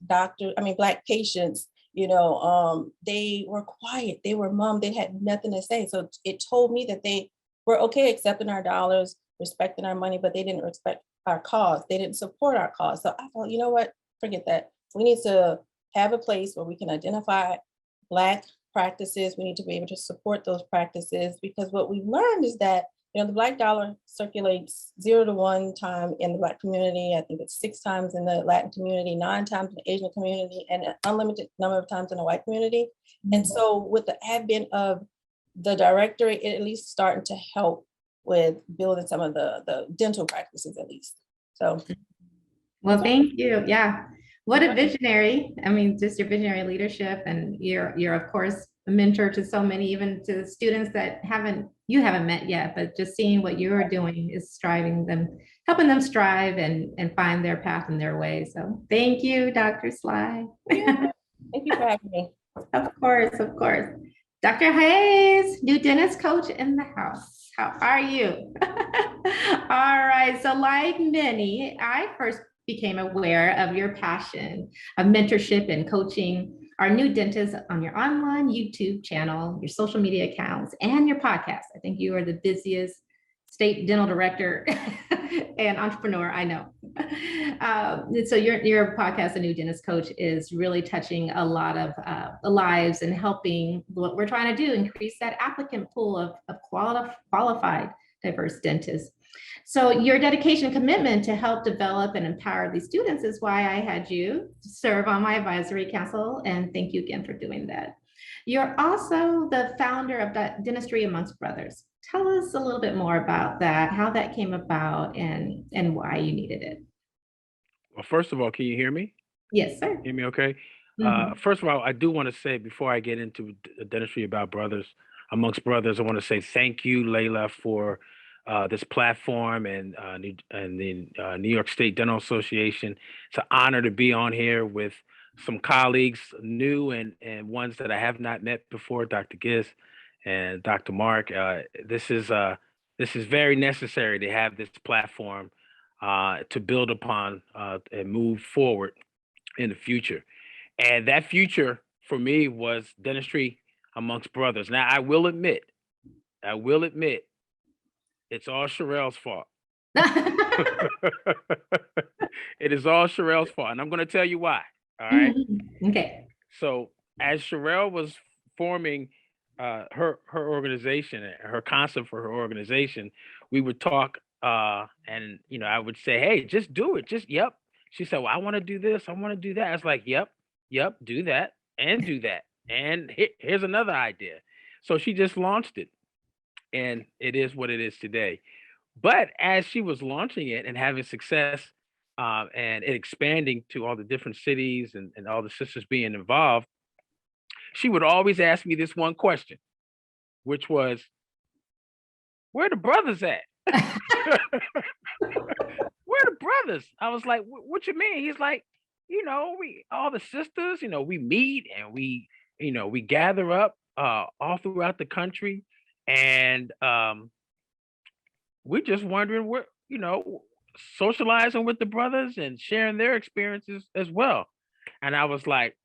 patients, you know, they were quiet, they were mum, they had nothing to say. So it told me that they were okay accepting our dollars, respecting our money, but they didn't respect our cause. They didn't support our cause. So I thought, you know what, forget that. We need to have a place where we can identify Black practices. We need to be able to support those practices, because what we learned is that, you know, the Black dollar circulates 0 to 1 time in the Black community. I think it's 6 times in the Latin community, 9 times in the Asian community, and an unlimited number of times in the white community. And so with the advent of the directory, it at least starting to help with building some of the dental practices at least. So. Well, thank you. Yeah. What a visionary. I mean, just your visionary leadership, and you're of course a mentor to so many, even to students that you haven't met yet, but just seeing what you're doing is helping them strive and find their path and their way. So thank you, Dr. Sly. Thank you for having me. Of course, of course. Dr. Hayes, new dentist coach in the house. How are you? All right, so like many, I first became aware of your passion of mentorship and coaching our new dentists on your online YouTube channel, your social media accounts, and your podcast. I think you are the busiest state dental director and entrepreneur I know. So your podcast, The New Dentist Coach, is really touching a lot of lives and helping what we're trying to do, increase that applicant pool of qualified, diverse dentists. So your dedication and commitment to help develop and empower these students is why I had you serve on my advisory council, and thank you again for doing that. You're also the founder of Dentistry Amongst Brothers. Tell us a little bit more about that, how that came about, and why you needed it. Well, first of all, can you hear me? Yes, sir. Hear me okay? First of all, I do want to say, before I get into Dentistry Amongst Brothers, I want to say thank you, Laila, for this platform and the New York State Dental Association. It's an honor to be on here with some colleagues, new and ones that I have not met before, Dr. Gist and Dr. Mark. This is very necessary to have this platform to build upon and move forward in the future. And that future for me was Dentistry Amongst Brothers. Now, I will admit, it's all Sharel's fault. It is all Sharel's fault. And I'm going to tell you why. All right. Okay. So as Sharel was forming her organization, her concept for her organization, we would talk and, you know, I would say, hey, just do it. Just, yep. She said, well, I want to do this. I want to do that. I was like, yep, do that and do that. And here's another idea. So she just launched it. And it is what it is today. But as she was launching it and having success and it expanding to all the different cities and all the sisters being involved, she would always ask me this one question, which was, where the brothers at? Where the brothers? I was like, what you mean? He's like, you know, we all the sisters, you know, we meet and we we gather up all throughout the country, and we're just wondering where, socializing with the brothers and sharing their experiences as well. And I was like,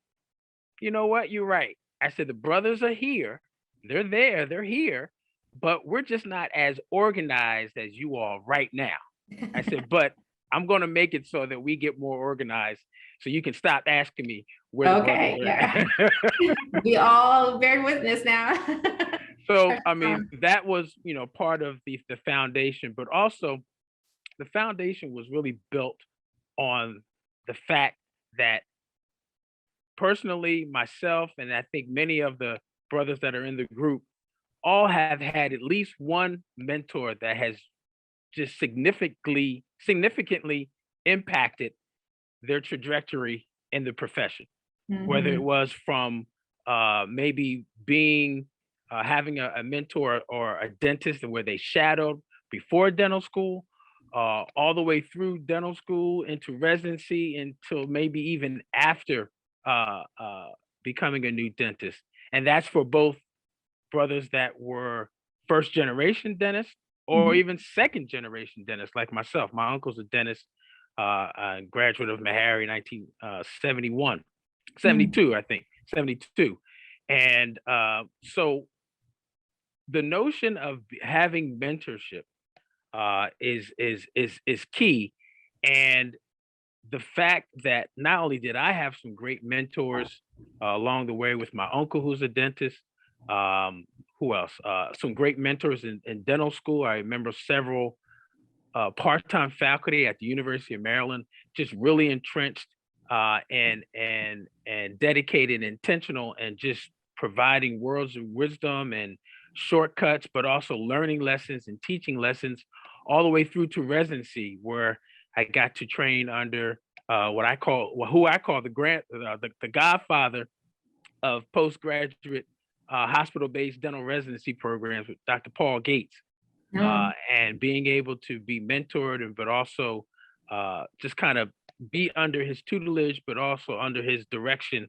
you know what? You're right. I said, the brothers are here. They're there. They're here. But we're just not as organized as you all right now. I said, but I'm going to make it so that we get more organized so you can stop asking me where the Okay, brothers are. yeah. We all bear witness now. So, I mean, that was, part of the foundation, but also the foundation was really built on the fact that personally, myself, and I think many of the brothers that are in the group all have had at least one mentor that has just significantly impacted their trajectory in the profession, whether it was from maybe being having a mentor or a dentist where they shadowed before dental school, all the way through dental school into residency until maybe even after becoming a new dentist. And that's for both brothers that were first generation dentists or even second generation dentists like myself. My uncle's a dentist, a graduate of Meharry in 1971, 72, I think, 72. And so the notion of having mentorship is key. And the fact that not only did I have some great mentors along the way with my uncle, who's a dentist, who else? Some great mentors in dental school. I remember several part-time faculty at the University of Maryland, just really entrenched and dedicated, intentional, and just providing words of wisdom and shortcuts, but also learning lessons and teaching lessons all the way through to residency, where I got to train under who I call the godfather of postgraduate hospital-based dental residency programs with Dr. Paul Gates, and being able to be mentored, but also just kind of be under his tutelage, but also under his direction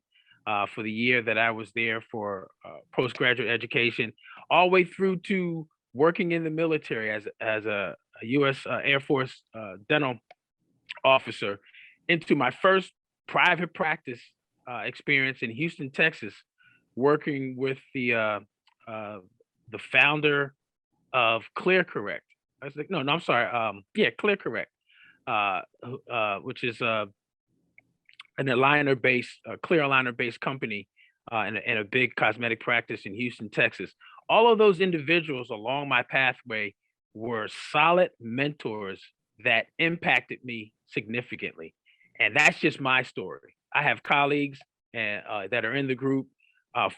for the year that I was there for postgraduate education, all the way through to working in the military as a U.S. Air Force dental officer, into my first private practice experience in Houston, Texas, working with the founder of ClearCorrect. I was like, no, I'm sorry. ClearCorrect, which is an aligner-based, clear aligner-based company in a big cosmetic practice in Houston, Texas. All of those individuals along my pathway were solid mentors that impacted me significantly. And that's just my story. I have colleagues that are in the group,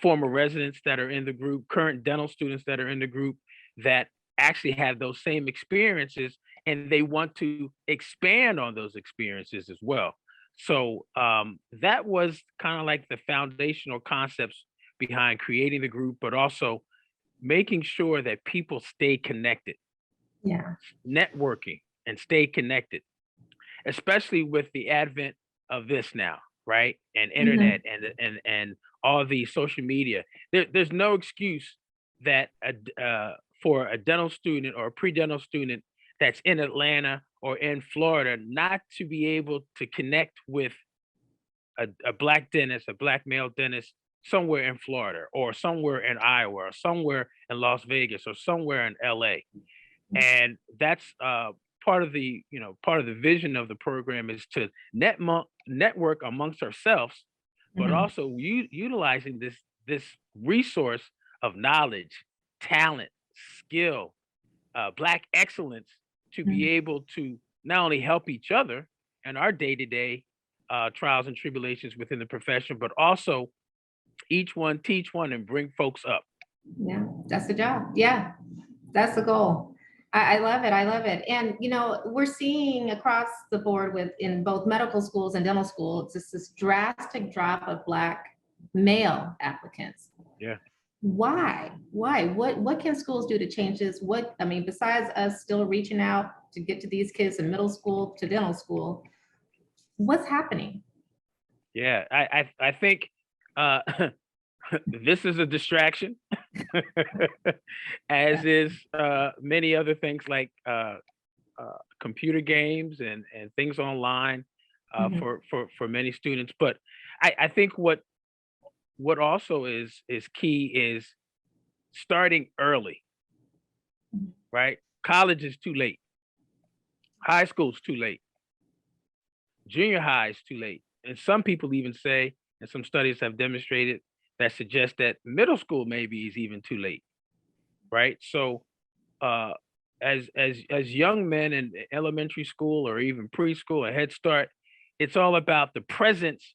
former residents that are in the group, current dental students that are in the group that actually have those same experiences, and they want to expand on those experiences as well. So that was kind of like the foundational concepts behind creating the group, but also making sure that people stay connected. Yeah. Networking and stay connected, especially with the advent of this now, right? And internet and all the social media. There's no excuse that for a dental student or a pre-dental student that's in Atlanta or in Florida not to be able to connect with a Black dentist, a Black male dentist somewhere in Florida or somewhere in Iowa or somewhere in Las Vegas or somewhere in LA. And that's part of the vision of the program, is to network amongst ourselves, but also utilizing this resource of knowledge, talent, skill, Black excellence to be able to not only help each other in our day-to-day trials and tribulations within the profession, but also each one teach one and bring folks up. Yeah, that's the job. Yeah, that's the goal. I love it. I love it. And, we're seeing across the board in both medical schools and dental school, it's just this drastic drop of Black male applicants. Yeah. Why? What can schools do to change this? Besides us still reaching out to get to these kids in middle school to dental school, what's happening? Yeah, I think this is a distraction, as is many other things like computer games and things online for many students. But I think what also is key is starting early, right? College is too late. High school's too late. Junior high is too late. And some people even say, and some studies have demonstrated that suggest that middle school maybe is even too late, right? So as young men in elementary school or even preschool or Head Start, it's all about the presence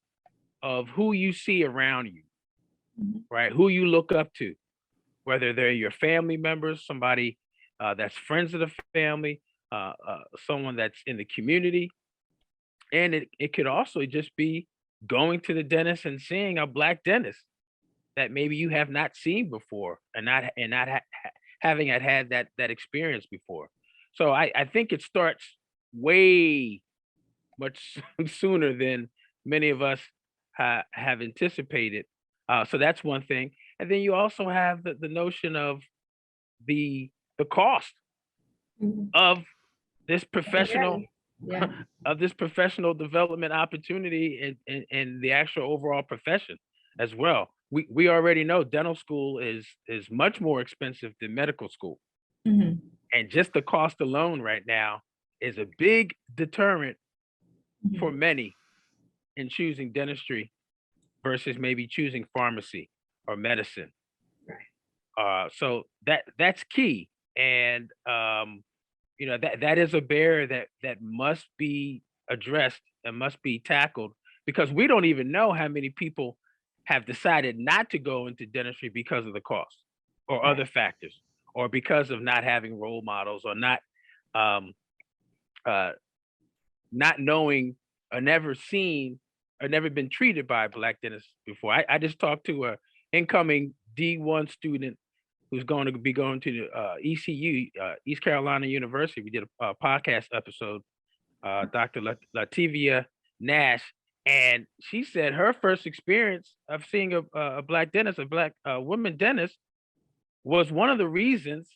of who you see around you, right? Who you look up to, whether they're your family members, somebody that's friends of the family, someone that's in the community. And it could also just be going to the dentist and seeing a Black dentist that maybe you have not seen before, and not having had that experience before. So I think it starts way much sooner than many of us have anticipated. So that's one thing. And then you also have the notion of the cost of this professional of this professional development opportunity in the actual overall profession as well. We already know dental school is much more expensive than medical school. And just the cost alone right now is a big deterrent for many in choosing dentistry versus maybe choosing pharmacy or medicine. So that's key. And that is a barrier that must be addressed and must be tackled, because we don't even know how many people have decided not to go into dentistry because of the cost or other factors, or because of not having role models, or not knowing or never seen or never been treated by a Black dentist before. I just talked to a incoming D1 student who's going to be going to ECU, East Carolina University. We did a podcast episode, Dr. Lativia Nash, and she said her first experience of seeing a Black dentist, a Black woman dentist, was one of the reasons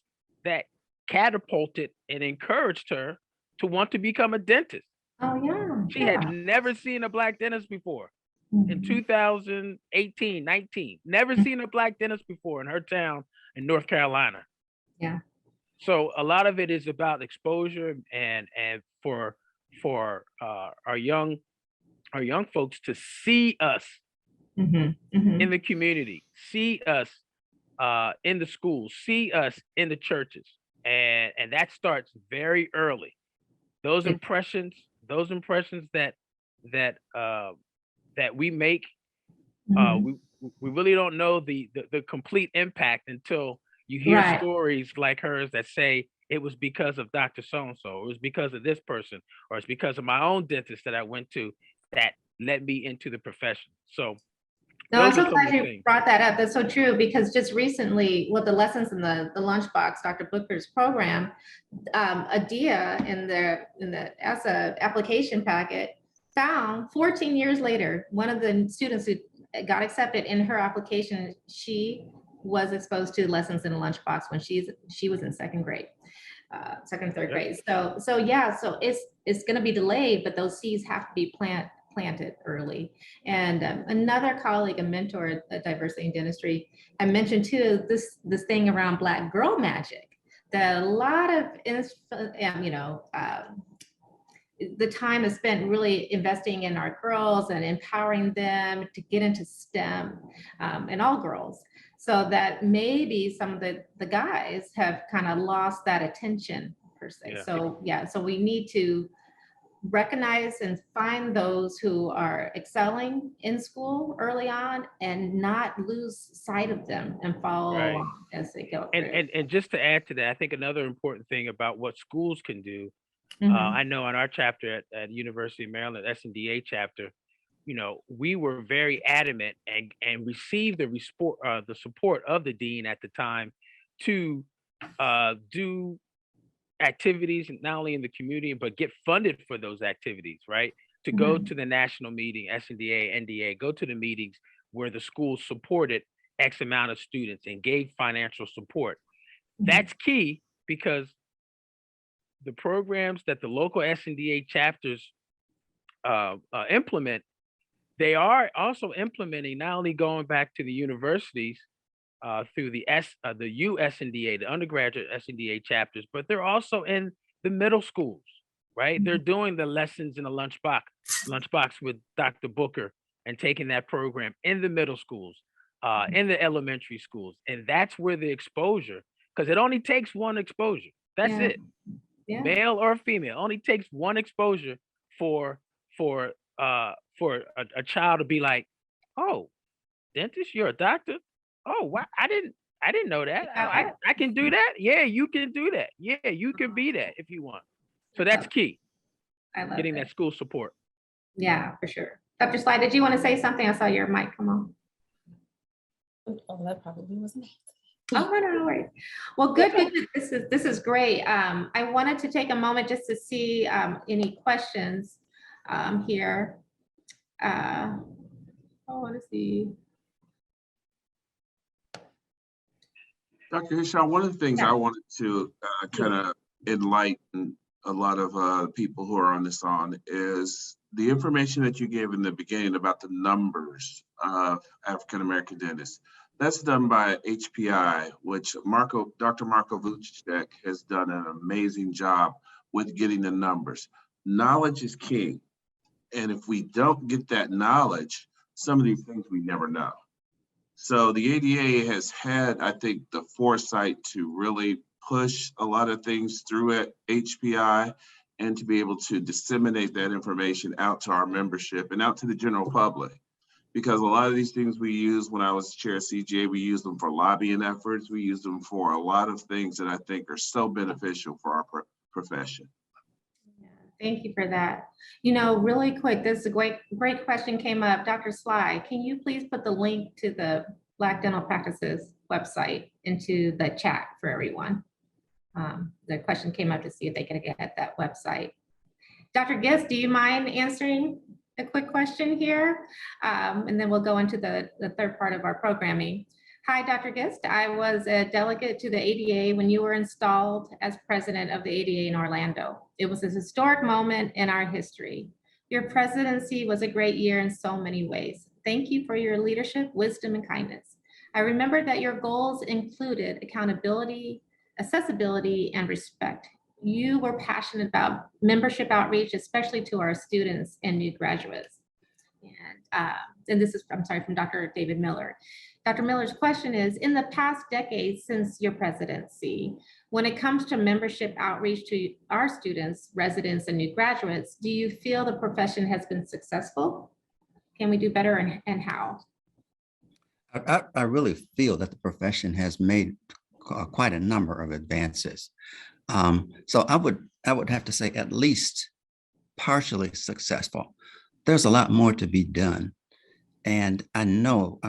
that catapulted and encouraged her to want to become a dentist. Oh, yeah. She had never seen a Black dentist before. In 2018, 19, never seen a Black dentist before in her town in North Carolina. Yeah. So a lot of it is about exposure, and for our young folks to see us in the community, see us in the schools, see us in the churches, and that starts very early. Those impressions that we make, we really don't know the complete impact until you hear stories like hers that say it was because of Dr. So-and-so, or it was because of this person, or it's because of my own dentist that I went to that led me into the profession. So no, I'm so glad you brought that up. That's so true, because just recently, with the lessons in the lunchbox, Dr. Booker's program, ADIA in the as a application packet found 14 years later, one of the students who got accepted, in her application, she was exposed to lessons in the lunchbox when she was in second grade, third grade. So yeah, so it's going to be delayed, but those seeds have to be planted early. And another colleague, a mentor at Diversity in Dentistry, I mentioned too this thing around Black girl magic, that a lot of the time is spent really investing in our girls and empowering them to get into STEM, and all girls, so that maybe some of the guys have kind of lost that attention per se. So we need to recognize and find those who are excelling in school early on, and not lose sight of them and follow along as they go. And just to add to that, I think another important thing about what schools can do, I know in our chapter at University of Maryland, SNDA chapter, we were very adamant and received the support of the dean at the time to do activities not only in the community, but get funded for those activities, right? To go to the national meeting, SNDA, NDA, go to the meetings where the schools supported X amount of students and gave financial support. That's key because the programs that the local SNDA chapters implement, they are also implementing, not only going back to the universities through the USNDA, the undergraduate SNDA chapters, but they're also in the middle schools, right? They're doing the lessons in a lunchbox with Dr. Booker and taking that program in the middle schools, in the elementary schools. And that's where the exposure, because it only takes one exposure. That's Yeah. it. Yeah. Male or female, only takes one exposure for a child to be like, oh, dentist, you're a doctor? Oh, wow, I didn't know that. I can do that. Yeah, you can do that. Yeah, you can be that if you want. So that's key. I love Getting it. that school support. Yeah, for sure. Dr. Sly, did you want to say something? I saw your mic come on. Oh, that probably wasn't me. Oh, no worries. Well, good. This is great. I wanted to take a moment just to see any questions here. Let's see. Dr. Hishaw, one of the things I wanted to kind of enlighten a lot of people who are on this is the information that you gave in the beginning about the numbers of African-American dentists. That's done by HPI, which Dr. Marco Vucicek has done an amazing job with getting the numbers. Knowledge is king. And if we don't get that knowledge, some of these things we never know. So the ADA has had, I think, the foresight to really push a lot of things through at HPI and to be able to disseminate that information out to our membership and out to the general public. Because a lot of these things we use, when I was chair of CGA, we use them for lobbying efforts. We use them for a lot of things that I think are so beneficial for our profession. Thank you for that. You know, really quick, this is a great question came up. Dr. Sly, can you please put the link to the Black Dental Practices website into the chat for everyone? The question came up to see if they could get that website. Dr. Gist, do you mind answering a quick question here? And then we'll go into the third part of our programming. Hi, Dr. Gist. I was a delegate to the ADA when you were installed as president of the ADA in Orlando. It was a historic moment in our history. Your presidency was a great year in so many ways. Thank you for your leadership, wisdom, and kindness. I remember that your goals included accountability, accessibility, and respect. You were passionate about membership outreach, especially to our students and new graduates. And this is, I'm sorry, from Dr. David Miller. Dr. Miller's question is, in the past decade since your presidency, when it comes to membership outreach to our students, residents, and new graduates, do you feel the profession has been successful? Can we do better, and how? I really feel that the profession has made quite a number of advances. So I would have to say at least partially successful. There's a lot more to be done. And I know,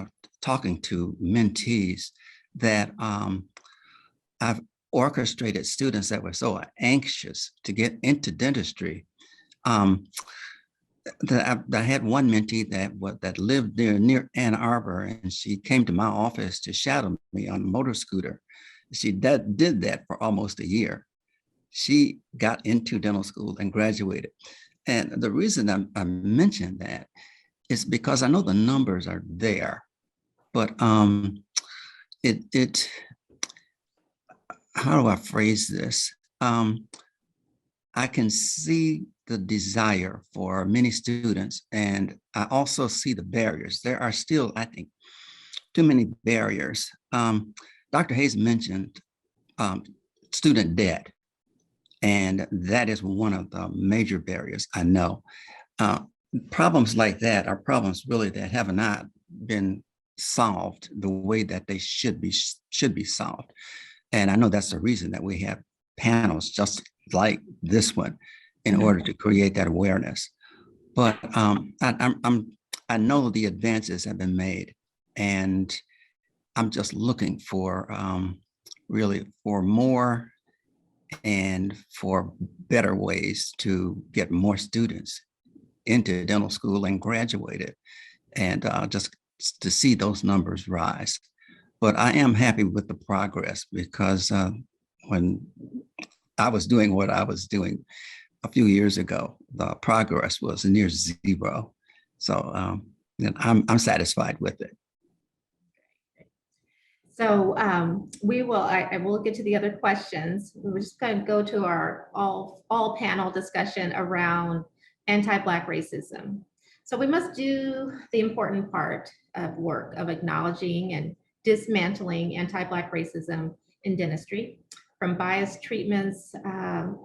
talking to mentees, that I've orchestrated students that were so anxious to get into dentistry. I had one mentee that lived near Ann Arbor, and she came to my office to shadow me on a motor scooter. She did that for almost a year. She got into dental school and graduated. And the reason I mentioned that is because I know the numbers are there, but how do I phrase this? I can see the desire for many students, and I also see the barriers. There are still, I think, too many barriers. Dr. Hayes mentioned student debt, and that is one of the major barriers, I know. Problems like that are problems really that have not been solved the way that they should be solved. And I know that's the reason that we have panels just like this one in order to create that awareness. But I know the advances have been made, and I'm just looking for really for more and for better ways to get more students into dental school and graduated, and just to see those numbers rise. But I am happy with the progress because when I was doing what I was doing a few years ago, the progress was near zero. So I'm satisfied with it. So I will get to the other questions. We're just going to go to our all panel discussion around anti-Black racism. So we must do the important part of work of acknowledging and dismantling anti-Black racism in dentistry, from biased treatments of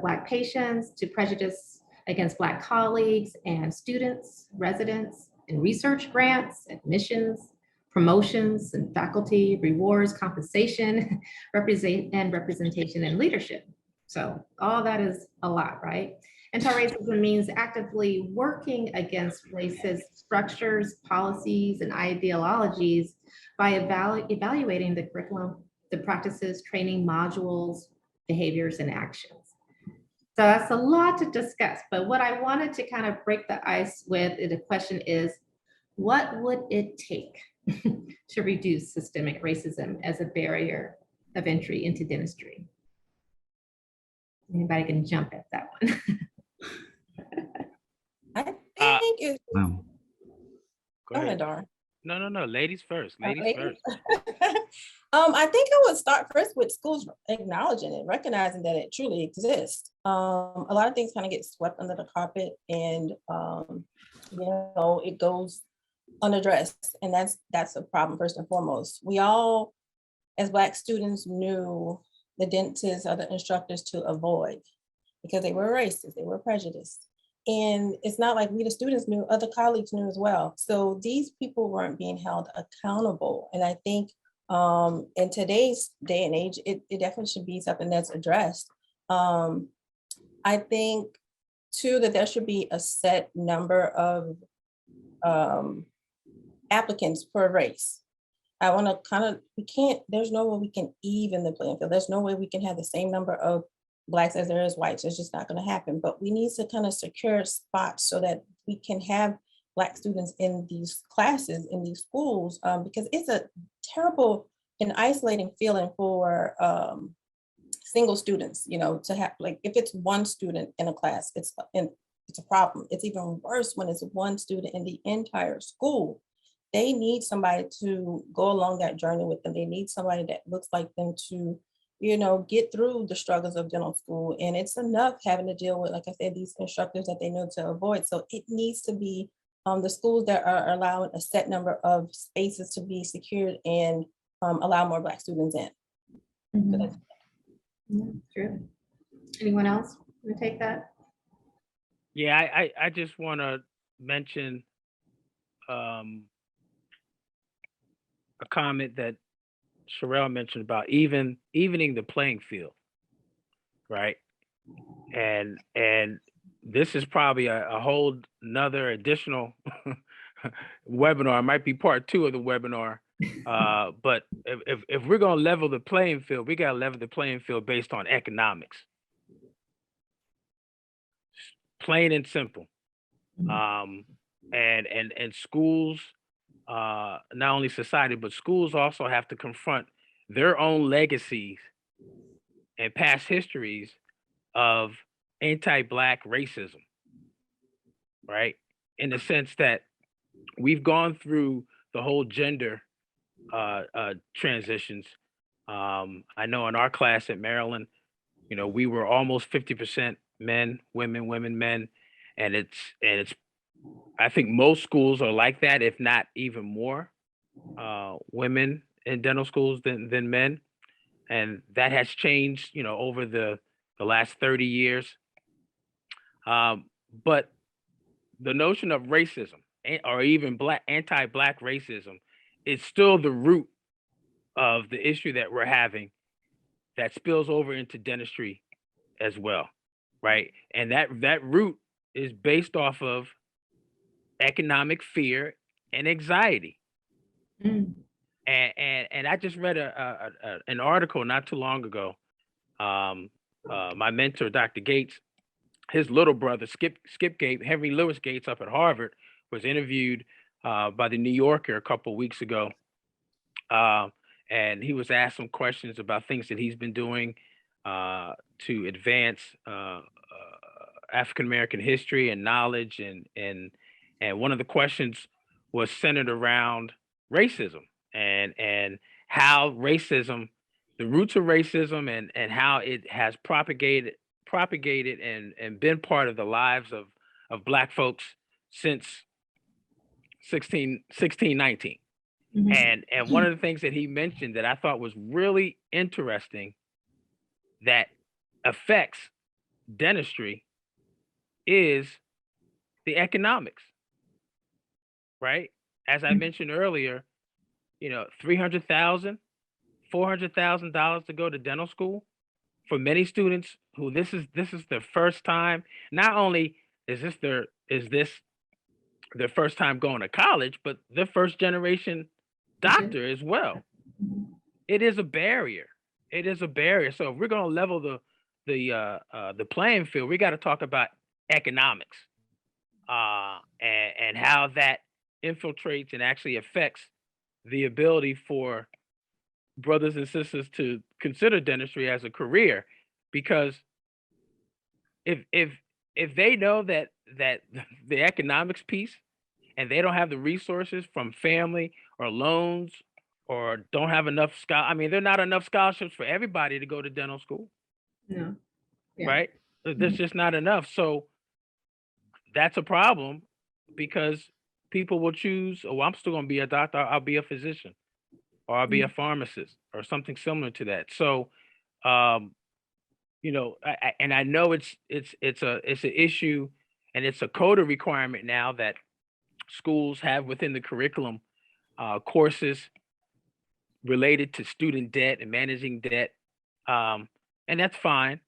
Black patients to prejudice against Black colleagues and students, residents, and research grants, admissions, promotions and faculty, rewards, compensation, representation and leadership. So all that is a lot, right? Anti-racism means actively working against racist structures, policies, and ideologies by evaluating the curriculum, the practices, training modules, behaviors, and actions. So that's a lot to discuss, but what I wanted to kind of break the ice with the question is, what would it take to reduce systemic racism as a barrier of entry into dentistry? Anybody can jump at that one. I think it's. Wow. Go ahead, Darwin. No. Ladies first. Ladies first. I think I would start first with schools acknowledging it, recognizing that it truly exists. A lot of things kind of get swept under the carpet, and it goes unaddressed, and that's a problem first and foremost. We all, as Black students, knew the dentists or the instructors to avoid because they were racist, they were prejudiced. And it's not like we, the students, knew, other colleagues knew as well. So these people weren't being held accountable. And I think in today's day and age, it definitely should be something that's addressed. I think too, that there should be a set number of applicants per race. I want to there's no way we can even the playing field. There's no way we can have the same number of Blacks as there is whites. It's just not going to happen. But we need to kind of secure spots so that we can have Black students in these classes, in these schools, because it's a terrible and isolating feeling for single students, to have, like, if it's one student in a class, it's a problem. It's even worse when it's one student in the entire school. They need somebody to go along that journey with them. They need somebody that looks like them to, get through the struggles of dental school. And it's enough having to deal with, like I said, these instructors that they know to avoid. So it needs to be the schools that are allowing a set number of spaces to be secured and allow more Black students in. Mm-hmm. Yeah, true. Anyone else want to take that? Yeah, I just want to mention a comment that Sharel mentioned about evening the playing field, right? And this is probably a whole another additional webinar. It might be part 2 of the webinar. But if we're gonna level the playing field, we gotta level the playing field based on economics. Plain and simple. And schools, not only society, but schools also have to confront their own legacies and past histories of anti-Black racism, right? In the sense that we've gone through the whole gender transitions. I know in our class at Maryland, we were almost 50% men, women, men, and it's I think most schools are like that, if not even more women in dental schools than men. And that has changed, over the last 30 years. But the notion of racism or even anti-Black racism is still the root of the issue that we're having that spills over into dentistry as well, right? And that root is based off of economic fear and anxiety. And I just read an article not too long ago. My mentor, Dr. Gates, his little brother, Skip Gates, Henry Louis Gates up at Harvard, was interviewed by the New Yorker a couple of weeks ago. And he was asked some questions about things that he's been doing to advance African American history and knowledge, and one of the questions was centered around racism and how racism, the roots of racism, and how it has propagated and been part of the lives of Black folks since 1619. And one of the things that he mentioned that I thought was really interesting that affects dentistry is the economics, right? As I mentioned earlier, $300,000, $400,000 to go to dental school for many students who this is their first time. Not only is this their first time going to college, but their first generation doctor as well. It is a barrier. It is a barrier. So if we're going to level the playing field, we got to talk about economics and how that infiltrates and actually affects the ability for brothers and sisters to consider dentistry as a career. Because if they know that the economics piece, and they don't have the resources from family or loans, or don't have enough there are not enough scholarships for everybody to go to dental school. No. Yeah. Right? There's just not enough. So that's a problem, because people will choose, oh, I'm still going to be a doctor. I'll be a physician, or I'll be a pharmacist, or something similar to that. So, I know it's an issue, and it's a quota requirement now that schools have within the curriculum, courses related to student debt and managing debt. And that's fine,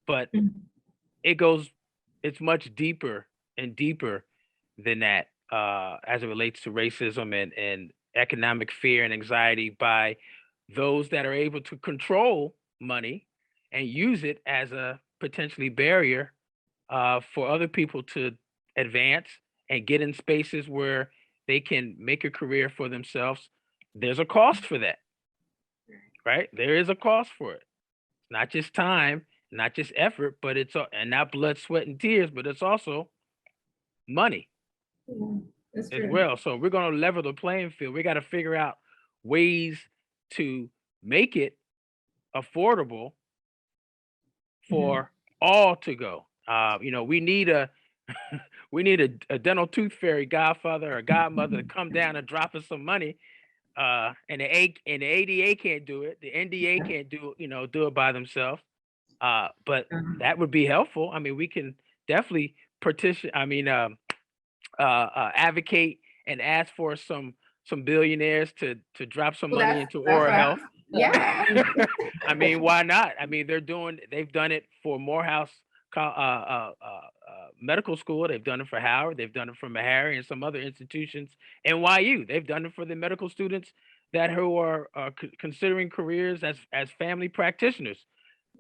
but it's much deeper and deeper than that, as it relates to racism and economic fear and anxiety by those that are able to control money and use it as a potentially barrier for other people to advance and get in spaces where they can make a career for themselves. There's a cost for that, right? There is a cost for it. It's not just time, not just effort, but and not blood, sweat, and tears, but it's also money That's as true. well. So we're going to level the playing field. We got to figure out ways to make it affordable for all to go. We need a dental tooth fairy godfather or godmother to come down and drop us some money. And the ADA can't do it. The NDA can't do it by themselves. But that would be helpful. I mean, we can definitely advocate and ask for some billionaires to drop some money into oral health. Yeah. I mean, why not? I mean, they've done it for Morehouse Medical School. They've done it for Howard. They've done it for Meharry and some other institutions. NYU, they've done it for the medical students who are considering careers as family practitioners.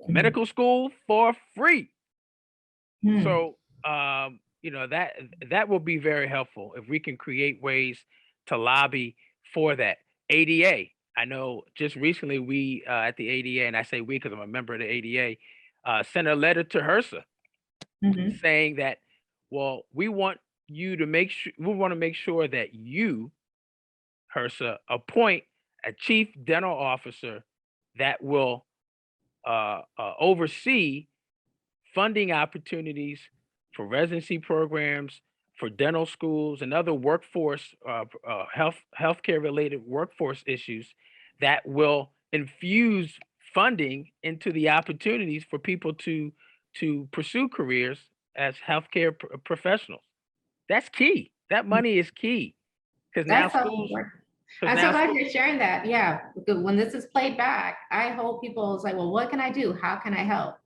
Medical school for free. So, that will be very helpful if we can create ways to lobby for that. ADA. I know just recently we at the ADA, and I say we because I'm a member of the ADA, sent a letter to HRSA saying that, well, we want to make sure that you, HRSA, appoint a chief dental officer that will oversee funding opportunities for residency programs, for dental schools, and other workforce, healthcare related workforce issues that will infuse funding into the opportunities for people to pursue careers as healthcare professionals. That's key. That money is key, because now That's so schools. important. I'm so glad you're sharing that. Yeah, when this is played back, I hope people is like, well, what can I do? How can I help?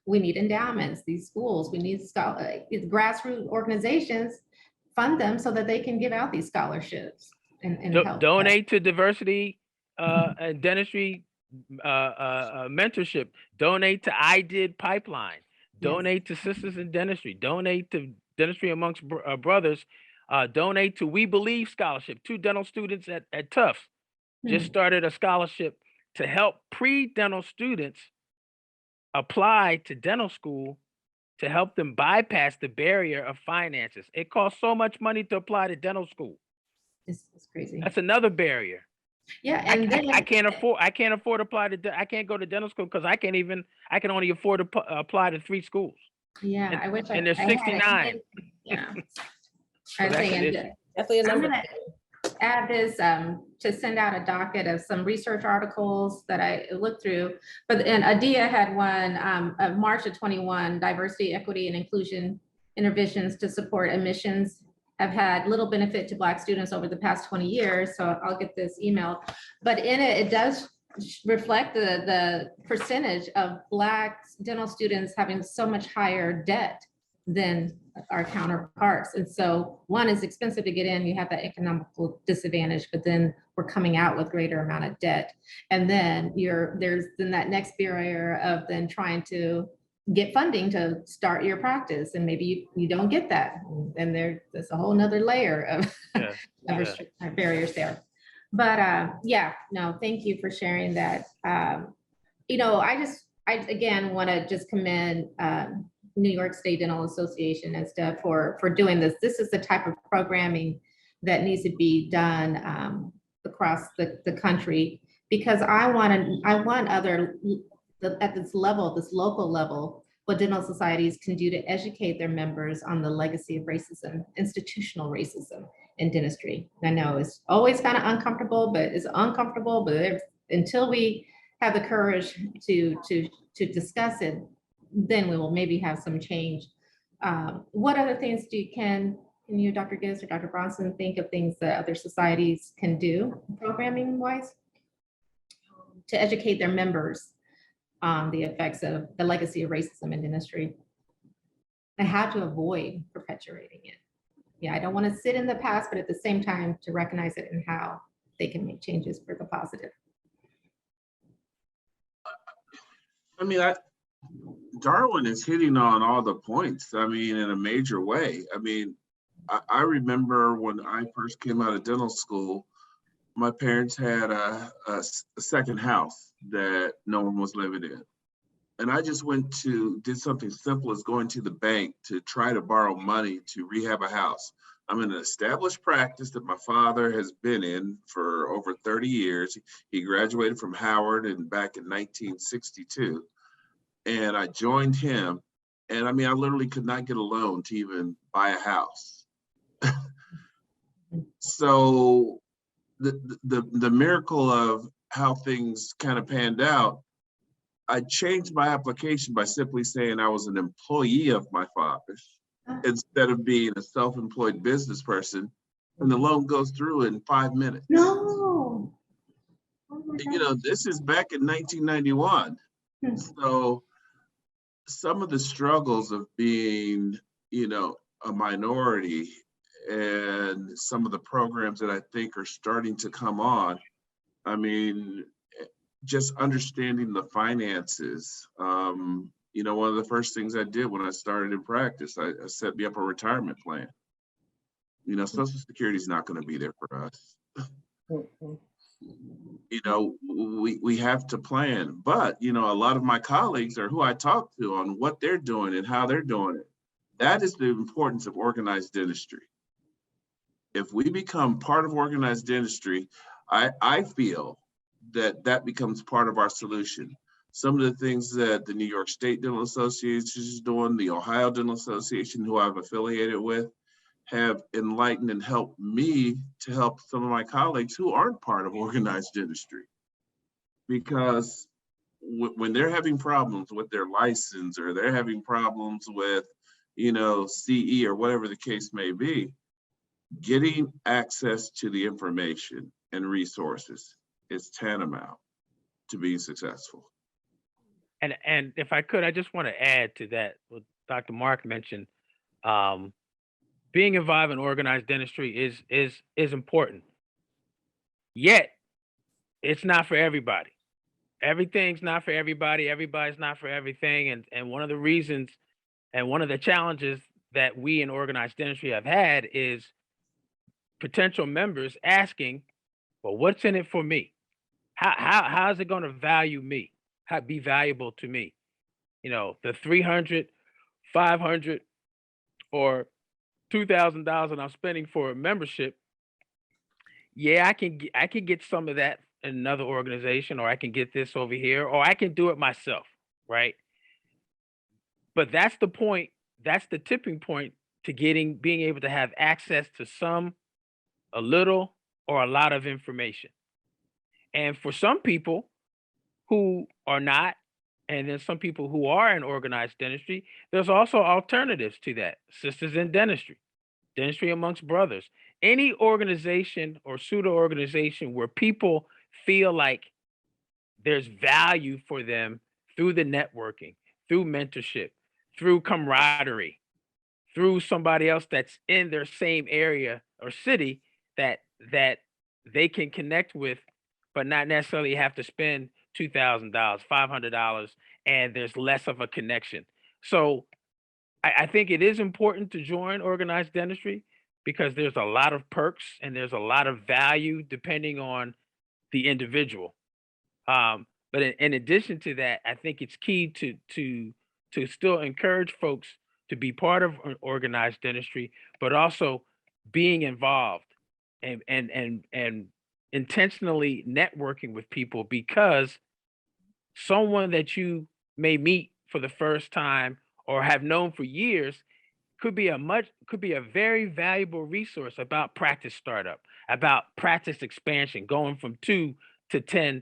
We need endowments, these schools, we need grassroots organizations, fund them so that they can give out these scholarships and help. Donate to diversity and dentistry mentorship. Donate to I Did Pipeline. Donate to Sisters in Dentistry. Donate to Dentistry Amongst Brothers. Donate to We Believe Scholarship. 2 dental students at Tufts just started a scholarship to help pre-dental students apply to dental school to help them bypass the barrier of finances. It costs so much money to apply to dental school. This is crazy. That's another barrier. Yeah, and then I can't afford to apply to I can't go to dental school because I can only afford to apply to 3 schools. yeah, and- I wish and there's I had it. 69. Yeah. So I that's think an and issue. Definitely a I'm number. gonna add this to send out a docket of some research articles that I looked through. But and ADIA had one of March of 21, diversity, equity, and inclusion interventions to support admissions have had little benefit to Black students over the past 20 years. So I'll get this email. But in it, it does reflect the percentage of Black dental students having so much higher debt than our counterparts. And so one is expensive to get in, you have that economical disadvantage, but then we're coming out with greater amount of debt. And then there's then that next barrier of then trying to get funding to start your practice. And maybe you don't get that. And there's a whole nother layer of barriers there. But yeah, no, thank you for sharing that. You know, I again want to just commend New York State Dental Association and stuff for doing this. This is the type of programming that needs to be done across the country, because I want other at this level, this local level, what dental societies can do to educate their members on the legacy of racism, institutional racism in dentistry. I know it's always kind of uncomfortable, but until we have the courage to discuss it, then we will maybe have some change. What other things can you, Dr. Gist or Dr. Bronson, think of things that other societies can do programming wise to educate their members on the effects of the legacy of racism in dentistry and how to avoid perpetuating it? Yeah, I don't want to sit in the past, but at the same time to recognize it and how they can make changes for the positive. I mean, Darwin is hitting on all the points, I mean, in a major way. I mean, I remember when I first came out of dental school, my parents had a second house that no one was living in. And I just did something simple as going to the bank to try to borrow money to rehab a house. I'm in an established practice that my father has been in for over 30 years. He graduated from Howard back in 1962. And I joined him. And I mean, I literally could not get a loan to even buy a house. So the miracle of how things kind of panned out, I changed my application by simply saying I was an employee of my father's instead of being a self-employed business person, and the loan goes through in 5 minutes. No. You know, this is back in 1991. So some of the struggles of being, you know, a minority and some of the programs that I think are starting to come on, I mean, just understanding the finances. You know, one of the first things I did when I started in practice, I set me up a retirement plan. You know, Social Security is not going to be there for us. You know, we have to plan, but, you know, a lot of my colleagues are who I talk to on what they're doing and how they're doing it. That is the importance of organized dentistry. If we become part of organized dentistry, I feel that becomes part of our solution. Some of the things that the New York State Dental Association is doing, the Ohio Dental Association, who I've affiliated with, have enlightened and helped me to help some of my colleagues who aren't part of organized dentistry. Because when they're having problems with their license, or they're having problems with, you know, CE or whatever the case may be, getting access to the information and resources is tantamount to being successful. And if I could, I just want to add to that what Dr. Mark mentioned. Being involved in organized dentistry is important. Yet, it's not for everybody. Everything's not for everybody. Everybody's not for everything. And one of the reasons and one of the challenges that we in organized dentistry have had is potential members asking, Well, what's in it for me? How is it going to value me? How be valuable to me? You know, the 300, 500, or $2,000 that I'm spending for a membership. Yeah, I can get some of that in another organization, or I can get this over here, or I can do it myself, right? But that's the point. That's the tipping point to being able to have access to a little, or a lot of information. And for some people who are not, and then some people who are in organized dentistry, there's also alternatives to that. Sisters in Dentistry, Dentistry Amongst Brothers, any organization or pseudo organization where people feel like there's value for them through the networking, through mentorship, through camaraderie, through somebody else that's in their same area or city that they can connect with, but not necessarily have to spend $2,000, $500, and there's less of a connection. So I think it is important to join organized dentistry because there's a lot of perks and there's a lot of value depending on the individual. But in addition to that, I think it's key to still encourage folks to be part of organized dentistry, but also being involved and intentionally networking with people, because someone that you may meet for the first time or have known for years could be a very valuable resource about practice startup, about practice expansion, going from 2 to 10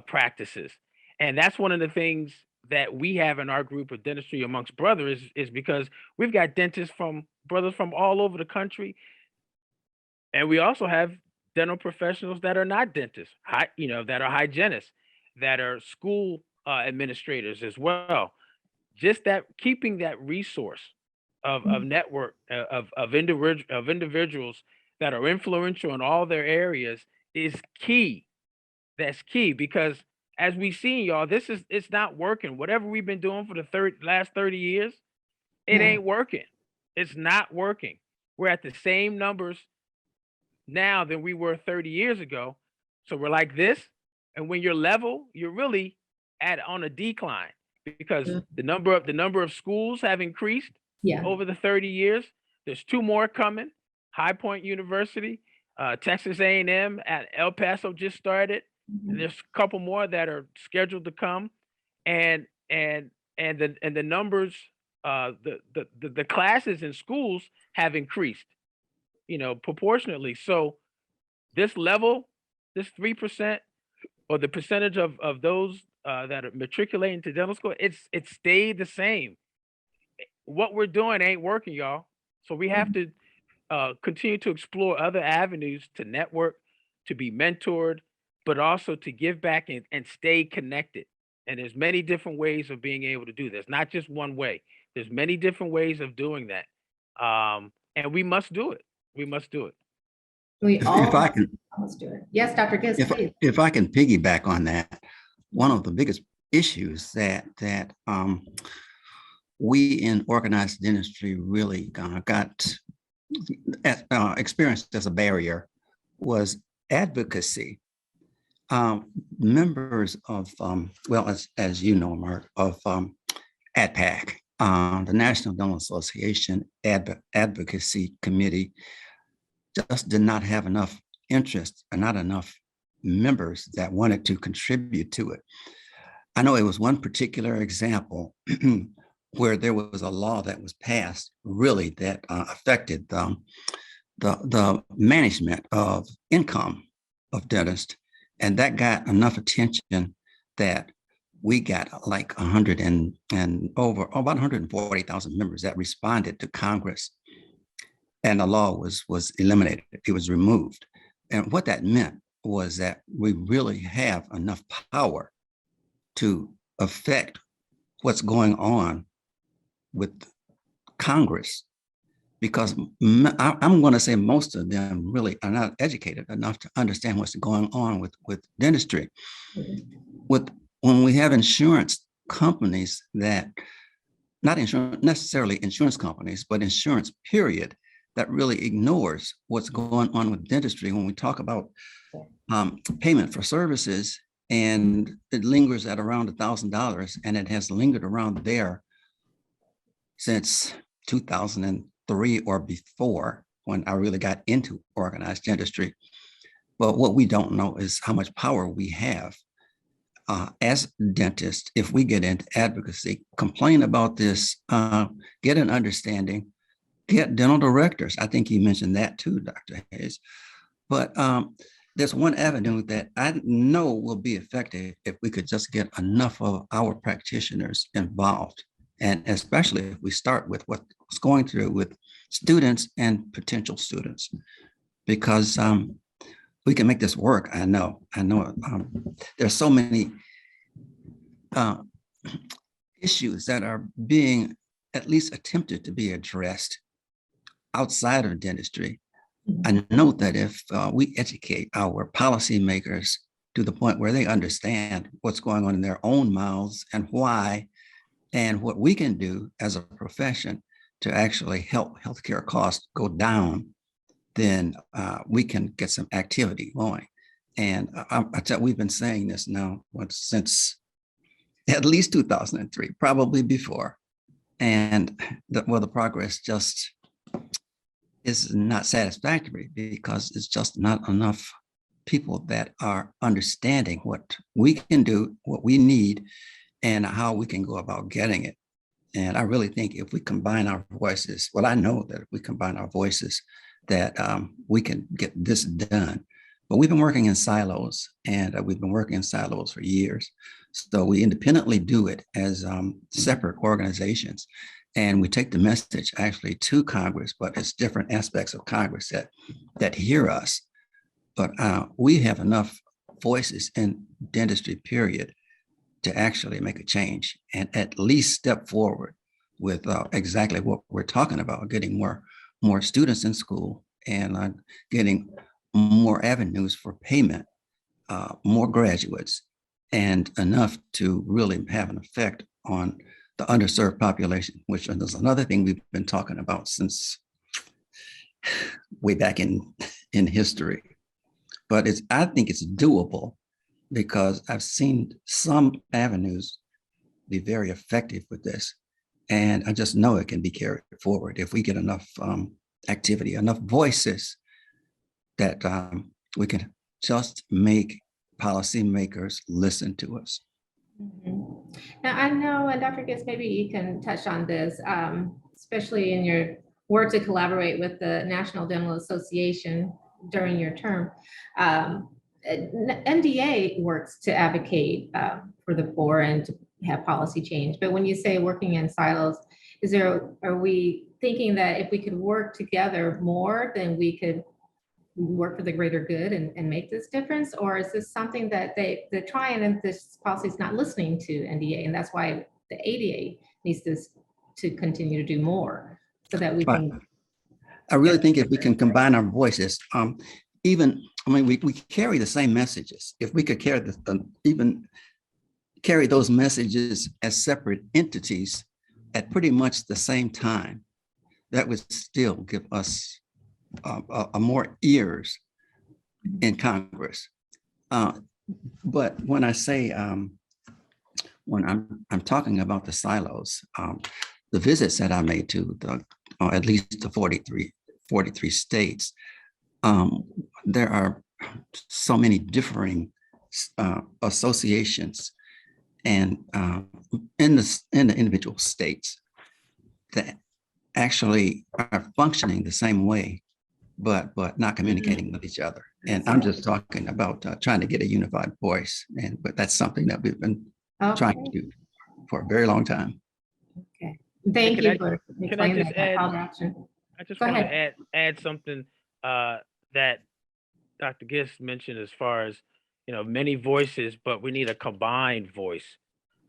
practices. And that's one of the things that we have in our group of Dentistry Amongst Brothers is because we've got brothers from all over the country. And we also have dental professionals that are not dentists, that are hygienists, that are school administrators as well. Just that keeping that resource of network of individuals that are influential in all their areas is key. That's key, because as we've seen, y'all, it's not working. Whatever we've been doing for the last 30 years, it ain't working. It's not working. We're at the same numbers now than we were 30 years ago. So we're like this. And when you're level, you're really on a decline, because the number of schools have increased over the 30 years. There's 2 more coming. High Point University, Texas A&M at El Paso just started. And there's a couple more that are scheduled to come. And the numbers, the classes in schools have increased, proportionately. So this level, this 3%, or the percentage of those that are matriculating to dental school, it's stayed the same. What we're doing ain't working, y'all. So we have to continue to explore other avenues to network, to be mentored, but also to give back and stay connected. And there's many different ways of being able to do this. Not just one way. There's many different ways of doing that. And we must do it. We must do it. We all If I can, must do it. Yes, Dr. Gist, please. if I can piggyback on that, one of the biggest issues that we in organized dentistry really got experienced as a barrier was advocacy. Members of, as you know, Mark, of ADPAC, the National Dental Association Advocacy Committee, just did not have enough interest and not enough members that wanted to contribute to it. I know it was one particular example where there was a law that was passed really that affected the management of income of dentists. And that got enough attention that we got like about 140,000 members that responded to Congress. And the law was eliminated. It was removed. And what that meant was that we really have enough power to affect what's going on with Congress, because I'm going to say most of them really are not educated enough to understand what's going on with dentistry. When we have insurance companies that, not necessarily insurance companies, but insurance period, that really ignores what's going on with dentistry. When we talk about payment for services, and it lingers at around $1,000, and it has lingered around there since 2003 or before, when I really got into organized dentistry. But what we don't know is how much power we have as dentists if we get into advocacy, complain about this, get an understanding, get dental directors. I think you mentioned that too, Dr. Hayes. But there's one avenue that I know will be effective if we could just get enough of our practitioners involved. And especially if we start with what's going through with students and potential students, because we can make this work. I know. There's so many issues that are being at least attempted to be addressed outside of dentistry. I know that if we educate our policymakers to the point where they understand what's going on in their own mouths and why, and what we can do as a profession to actually help healthcare costs go down, then we can get some activity going. And I tell, we've been saying this now since at least 2003, probably before. And the progress just is not satisfactory because it's just not enough people that are understanding what we can do, what we need, and how we can go about getting it. And I really think if we combine our voices, well, I know that if we combine our voices, that we can get this done. But we've been working in silos, and we've been working in silos for years. So we independently do it as separate organizations. And we take the message actually to Congress, but it's different aspects of Congress that hear us. But we have enough voices in dentistry, period, to actually make a change and at least step forward with exactly what we're talking about, getting more students in school and getting more avenues for payment, more graduates, and enough to really have an effect on the underserved population, which is another thing we've been talking about since way back in history. But I think it's doable because I've seen some avenues be very effective with this. And I just know it can be carried forward if we get enough activity, enough voices that we can just make policymakers listen to us. Now, I know, and Dr. Gist, maybe you can touch on this, especially in your work to collaborate with the National Dental Association during your term. NDA works to advocate for the poor and to have policy change. But when you say working in silos, are we thinking that if we could work together more, then we could work for the greater good and make this difference? Or is this something that they're trying and this policy is not listening to NDA, and that's why the ADA needs to continue to do more so that we can. I really think if we can combine our voices, we carry the same messages. If we could carry carry those messages as separate entities at pretty much the same time, that would still give us more ears in Congress. But when I say, when I'm talking about the silos, the visits that I made to at least the 43 states, there are so many differing associations and in the individual states that actually are functioning the same way, but not communicating with each other. And I'm just talking about trying to get a unified voice. But that's something that we've been trying to do for a very long time. Okay, thank you for explaining that. I just want to add something that Dr. Gist mentioned as far as, many voices, but we need a combined voice,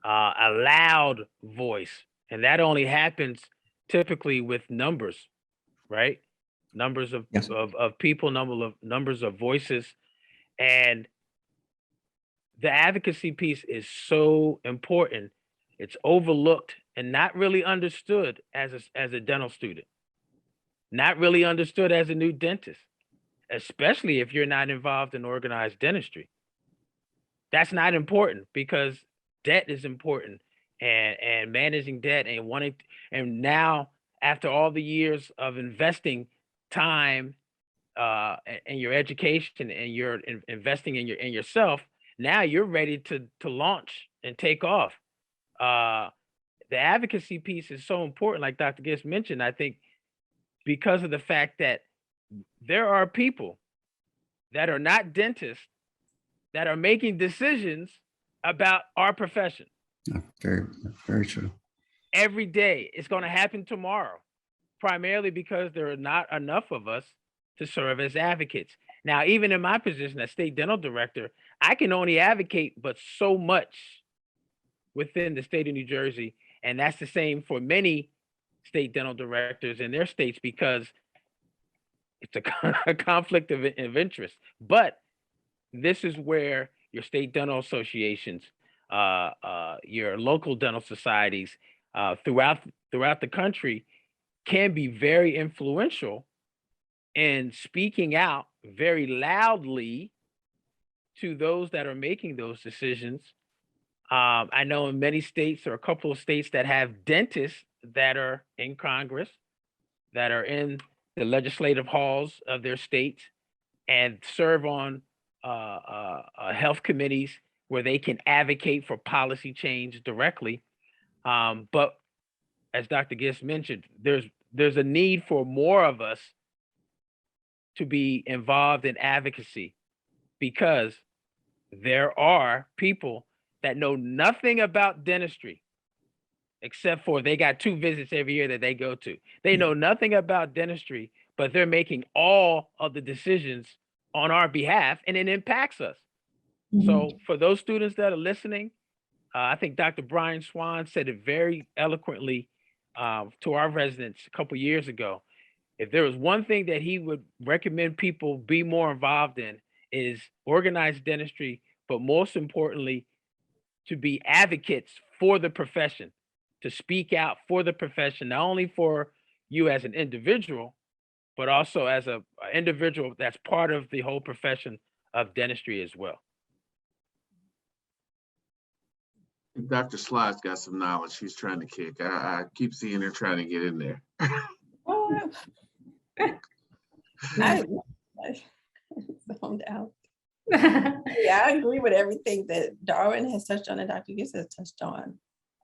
a loud voice. And that only happens typically with numbers, right? Numbers of, yes, of people, numbers of voices. And the advocacy piece is so important. It's overlooked and not really understood as a dental student, not really understood as a new dentist. especially if you're not involved in organized dentistry. That's not important because debt is important, and managing debt and wanting, and now after all the years of investing time in your education, and you're investing in yourself, now you're ready to launch and take off. The advocacy piece is so important, like Dr. Gist mentioned, I think, because of the fact that there are people that are not dentists that are making decisions about our profession. Very, very true. Every day. It's going to happen tomorrow, primarily because there are not enough of us to serve as advocates. Now, even in my position as state dental director, I can only advocate but so much within the state of New Jersey. And that's the same for many state dental directors in their states, because it's a conflict of interest. But this is where your state dental associations, your local dental societies throughout the country can be very influential in speaking out very loudly to those that are making those decisions. I know in many states, there are a couple of states that have dentists that are in Congress, that are in the legislative halls of their states, and serve on health committees where they can advocate for policy change directly. But as Dr. Gist mentioned, there's a need for more of us to be involved in advocacy, because there are people that know nothing about dentistry except for they got 2 visits every year that they go to. They know nothing about dentistry, but they're making all of the decisions on our behalf, and it impacts us. So for those students that are listening, I think Dr. Brian Swan said it very eloquently to our residents a couple years ago. If there was one thing that he would recommend people be more involved in, is organized dentistry, but most importantly, to be advocates for the profession, to speak out for the profession, not only for you as an individual, but also as an individual that's part of the whole profession of dentistry as well. Dr. Sly's got some knowledge she's trying to kick. I keep seeing her trying to get in there. Oh, I zoned out. Yeah, I agree with everything that Darwin has touched on and Dr. Gist has touched on.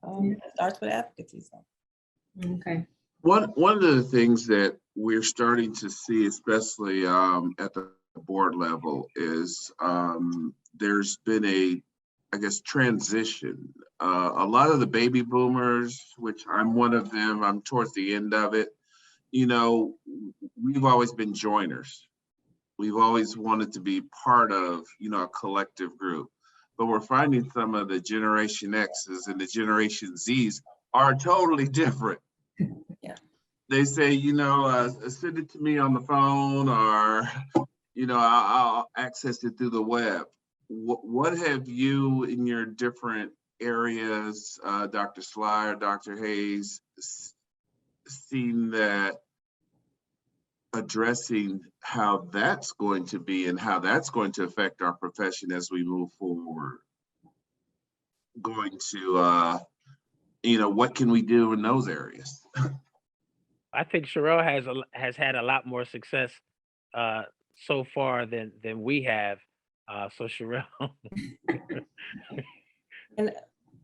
It starts with advocacy. So. Okay. One of the things that we're starting to see, especially at the board level, is there's been a, I guess, transition. A lot of the baby boomers, which I'm one of them, I'm towards the end of it, you know, we've always been joiners. We've always wanted to be part of, you know, a collective group. But we're finding some of the Generation X's and the Generation Z's are totally different. Yeah. They say, you know, send it to me on the phone, or, you know, I'll access it through the web. What have you in your different areas, Dr. Sly or Dr. Hayes, seen that addressing how that's going to be and how that's going to affect our profession as we move forward? Going to, you know, what can we do in those areas? I think Sharel has had a lot more success so far than we have. So Sharel. And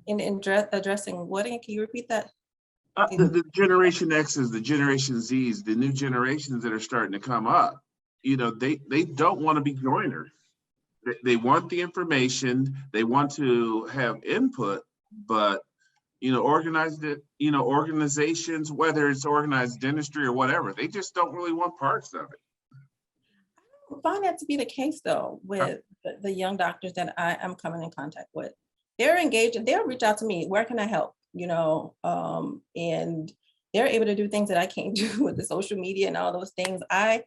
in addressing what, can you repeat that? The Generation X's, the Generation Z's, the new generations that are starting to come up, you know, they don't want to be joiners. They want the information, they want to have input, but, you know, organizations, whether it's organized dentistry or whatever, they just don't really want parts of it. I don't find that to be the case though, with the young doctors that I am coming in contact with. They're engaged and they'll reach out to me, where can I help? You know, and they're able to do things that I can't do with the social media and all those things. I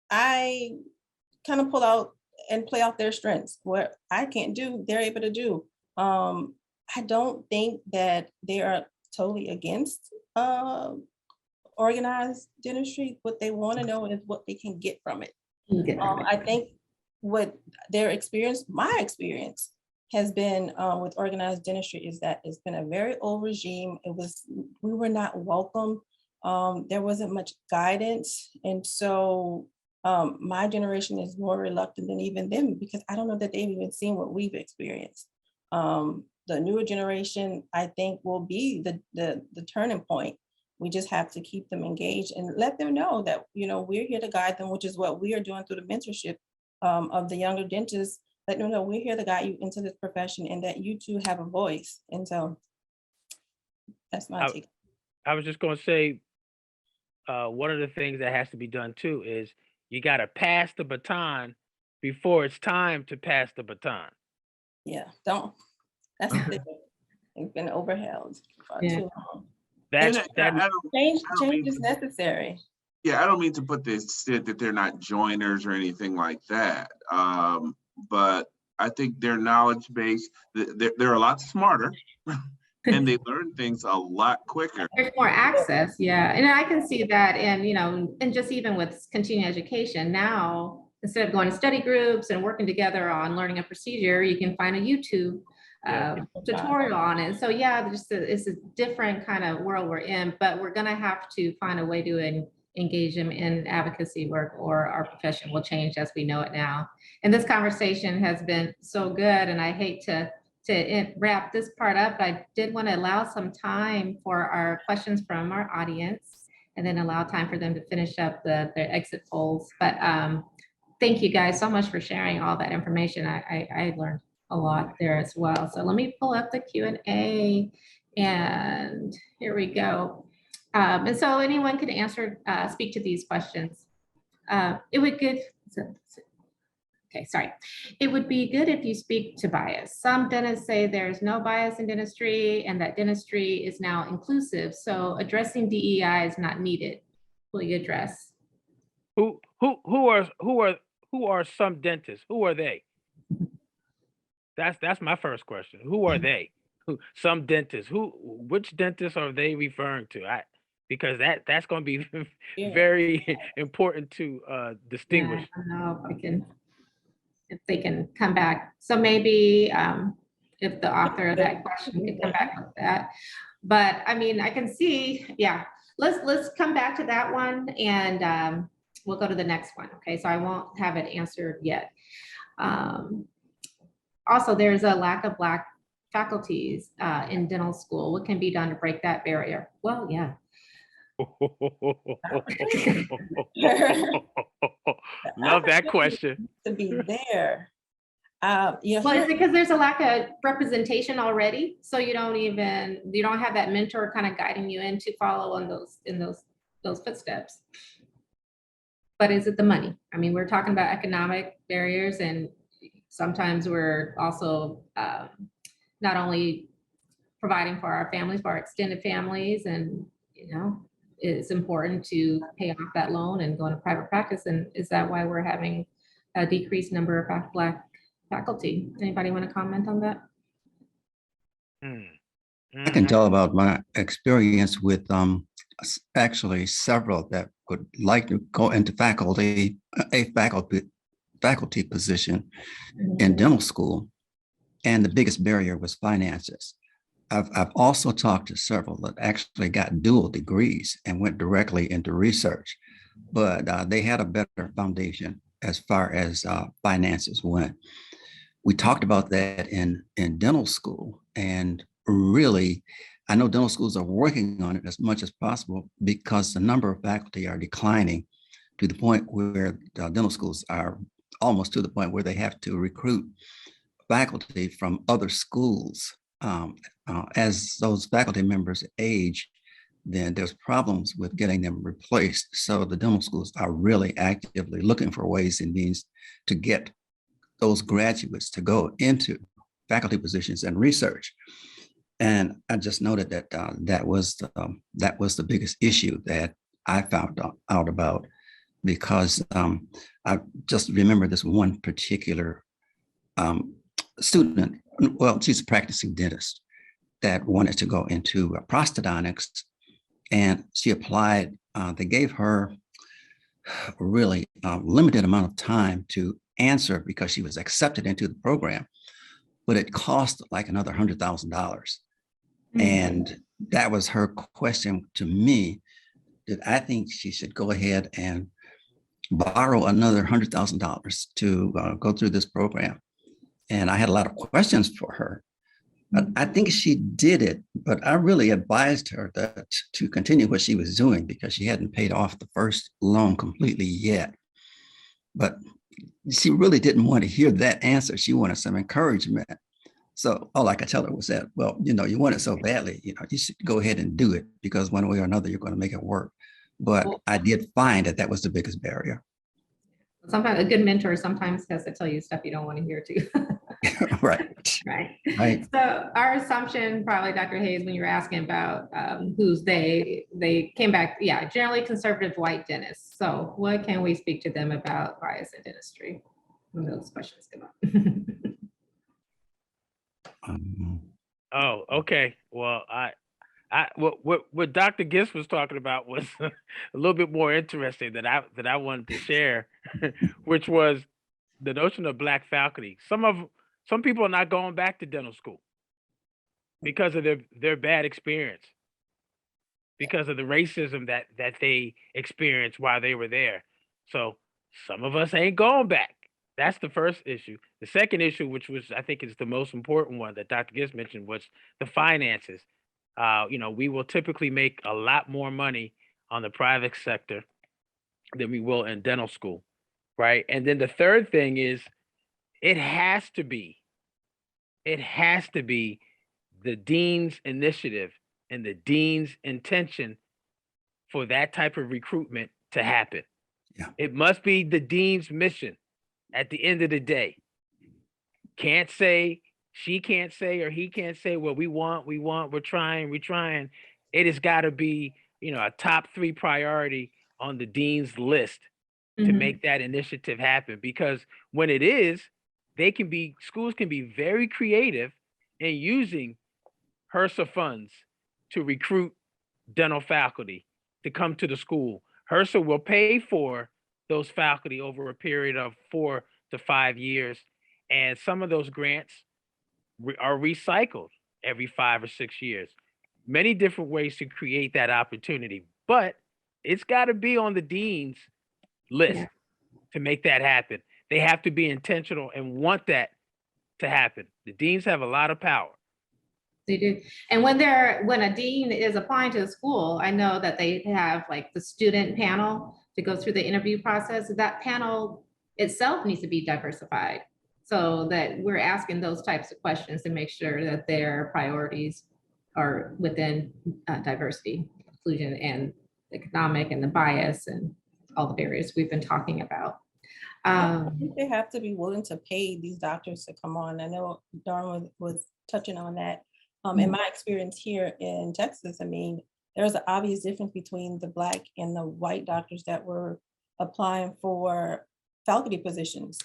kind of pull out and play off their strengths. What I can't do, they're able to do. I don't think that they are totally against organized dentistry. What they want to know is what they can get from it. I think what their experience, my experience, has been with organized dentistry is that it's been a very old regime. We were not welcome. There wasn't much guidance. And so my generation is more reluctant than even them, because I don't know that they've even seen what we've experienced. The newer generation, I think, will be the turning point. We just have to keep them engaged and let them know that, we're here to guide them, which is what we are doing through the mentorship of the younger dentists. Let them know we're here to guide you into this profession and that you too have a voice. And so that's my take. I was just going to say, one of the things that has to be done too is you got to pass the baton before it's time to pass the baton. Yeah, that's the thing. It's been overheld for too long. Change is necessary. Yeah, I don't mean to put this that they're not joiners or anything like that. But I think their knowledge base, they're a lot smarter and they learn things a lot quicker. There's more access, yeah. And I can see that and just even with continuing education now, instead of going to study groups and working together on learning a procedure, you can find a YouTube tutorial on it. So yeah, it's a different kind of world we're in, but we're gonna have to find a way to engage them in advocacy work, or our profession will change as we know it now. And this conversation has been so good, and I hate to wrap this part up, but I did want to allow some time for our questions from our audience, and then allow time for them to finish up their exit polls. But thank you guys so much for sharing all that information. I learned a lot there as well. So let me pull up the Q&A, and here we go. And so anyone can speak to these questions. It would be good if you speak to bias. Some dentists say there's no bias in dentistry and that dentistry is now inclusive. So addressing DEI is not needed. Will you address? Who are some dentists? Who are they? That's my first question. Who are they? Some dentists. Which dentists are they referring to? Because that's going to be very important to distinguish. Yeah, I don't know if they can come back. So maybe if the author of that question could come back with that. But I mean, I can see, yeah. Let's come back to that one, and we'll go to the next one. Okay, so I won't have it answered yet. Also, there's a lack of Black faculties in dental school. What can be done to break that barrier? Well, yeah. Love that question. To be there. Well, it's because there's a lack of representation already. So you don't have that mentor kind of guiding you in to follow in those footsteps. But is it the money? I mean, we're talking about economic barriers, and sometimes we're also not only providing for our families, for our extended families, and it's important to pay off that loan and go into private practice. And is that why we're having a decreased number of Black faculty? Anybody want to comment on that? I can tell about my experience with actually several that would like to go into a faculty position in dental school. And the biggest barrier was finances. I've also talked to several that actually got dual degrees and went directly into research, but they had a better foundation as far as finances went. We talked about that in dental school, and really, I know dental schools are working on it as much as possible, because the number of faculty are declining to the point where dental schools are almost to the point where they have to recruit faculty from other schools. As those faculty members age, then there's problems with getting them replaced. So the dental schools are really actively looking for ways and means to get those graduates to go into faculty positions and research. And I just noted that that was the biggest issue that I found out about, because I just remember this one particular student. Well, she's a practicing dentist that wanted to go into prosthodontics, and she applied. They gave her really limited amount of time to answer because she was accepted into the program, but it cost like another $100,000. And that was her question to me, that I think she should go ahead and borrow another $100,000 to go through this program. And I had a lot of questions for her. But I think she did it, but I really advised her that to continue what she was doing because she hadn't paid off the first loan completely yet. But she really didn't want to hear that answer. She wanted some encouragement. So all I could tell her was that, well, you know, you want it so badly, you know, you should go ahead and do it because one way or another, you're going to make it work. But I did find that that was the biggest barrier. Sometimes a good mentor sometimes has to tell you stuff you don't want to hear too. Right. Right. So our assumption, probably Dr. Hayes, when you were asking about who's they came back, yeah, generally conservative white dentists. So what can we speak to them about bias in dentistry when those questions come up? Oh, okay. Well, what Dr. Gist was talking about was a little bit more interesting that I wanted to share, which was the notion of Black faculty. Some people are not going back to dental school because of their bad experience, because of the racism that they experienced while they were there. So some of us ain't going back. That's the first issue. The second issue, which was I think is the most important one that Dr. Gist mentioned, was the finances. You know, we will typically make a lot more money on the private sector than we will in dental school, right? And then the third thing is it has to be the dean's initiative and the dean's intention for that type of recruitment to happen. Yeah. It must be the dean's mission at the end of the day. Can't say, she can't say, or he can't say, well, we want, we're trying. It has got to be, you know, a top 3 priority on the dean's list to make that initiative happen. Because when it is, schools can be very creative in using HRSA funds to recruit dental faculty to come to the school. HRSA will pay for those faculty over a period of 4 to 5 years. And some of those grants are recycled every 5 or 6 years. Many different ways to create that opportunity, but it's got to be on the dean's list to make that happen. They have to be intentional and want that to happen. The deans have a lot of power. They do. And when a dean is applying to a school, I know that they have like the student panel to go through the interview process. That panel itself needs to be diversified so that we're asking those types of questions to make sure that their priorities are within diversity, inclusion, and economic and the bias and all the barriers we've been talking about. I think they have to be willing to pay these doctors to come on. I know Darwin was touching on that. In my experience here in Texas, I mean, there's an obvious difference between the Black and the white doctors that were applying for faculty positions.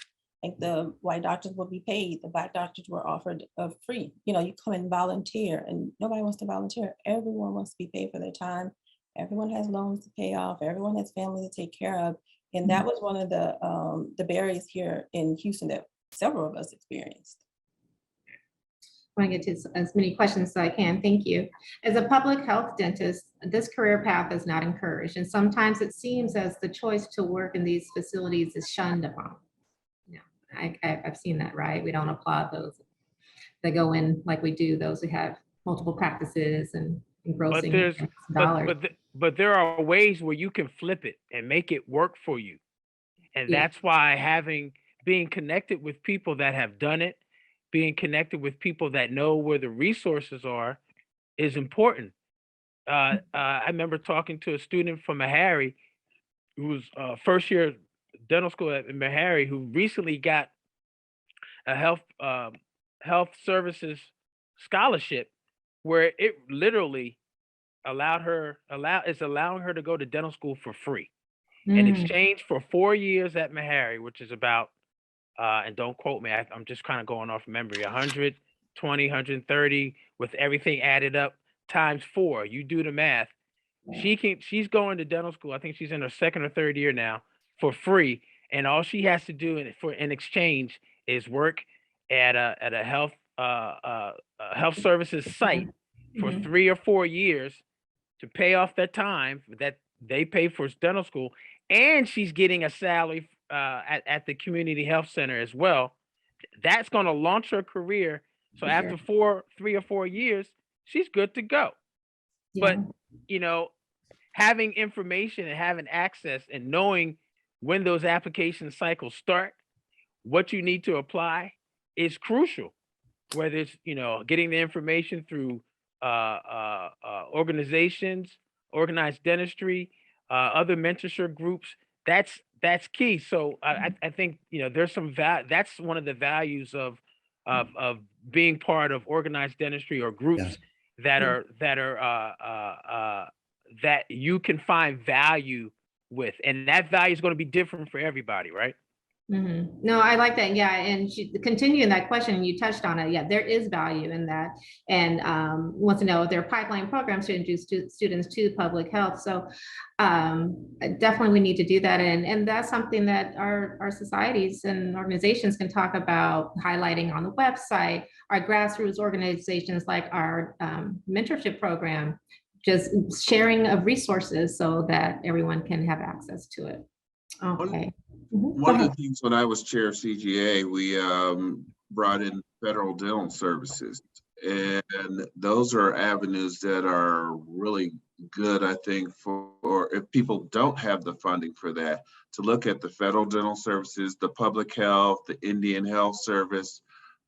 Like the white doctors will be paid, the Black doctors were offered free. You know, you come and volunteer, and nobody wants to volunteer. Everyone wants to be paid for their time. Everyone has loans to pay off. Everyone has family to take care of. And that was one of the barriers here in Houston that several of us experienced. I want to get to as many questions as I can. Thank you. As a public health dentist, this career path is not encouraged, and sometimes it seems as the choice to work in these facilities is shunned upon. Yeah, I've seen that, right? We don't applaud those that go in like we do those who have multiple practices and engrossing dollars. But there are ways where you can flip it and make it work for you, and that's why being connected with people that have done it, being connected with people that know where the resources are is important. I remember talking to a student from Meharry who was first year dental school at Meharry who recently got a health services scholarship where it literally is allowing her to go to dental school for free in exchange for 4 years at Meharry, which is about and don't quote me, I'm just kind of going off memory, 120, 130 with everything added up times 4. You do the math. She's going to dental school. I think she's in her 2nd or 3rd year now for free, and all she has to do in exchange is work at a health services site for Mhm. 3 or 4 years to pay off that time that they pay for dental school, and she's getting a salary at the community health center as well. That's going to launch her career. So For after sure. 3 or 4 years, she's good to go. Yeah. But you know, having information and having access and knowing when those application cycles start, what you need to apply is crucial. Whether it's, you know, getting the information through organizations, organized dentistry, other mentorship groups, that's key. So I think, you know, there's some that's one of the values of being part of organized dentistry or groups that Yeah. are that you can find value with, and that value is going to be different for everybody, right? Mhm. No, I like that. Yeah. And continuing that question, you touched on it. Yeah, there is value in that. And want to know if there are pipeline programs to introduce students to public health. So definitely we need to do that. And that's something that our societies and organizations can talk about highlighting on the website, our grassroots organizations like our mentorship program, just sharing of resources so that everyone can have access to it. Okay. One of the things when I was chair of CGA, we brought in federal dental services. And those are avenues that are really good, I think, for if people don't have the funding for that, to look at the federal dental services, the public health, the Indian Health Service.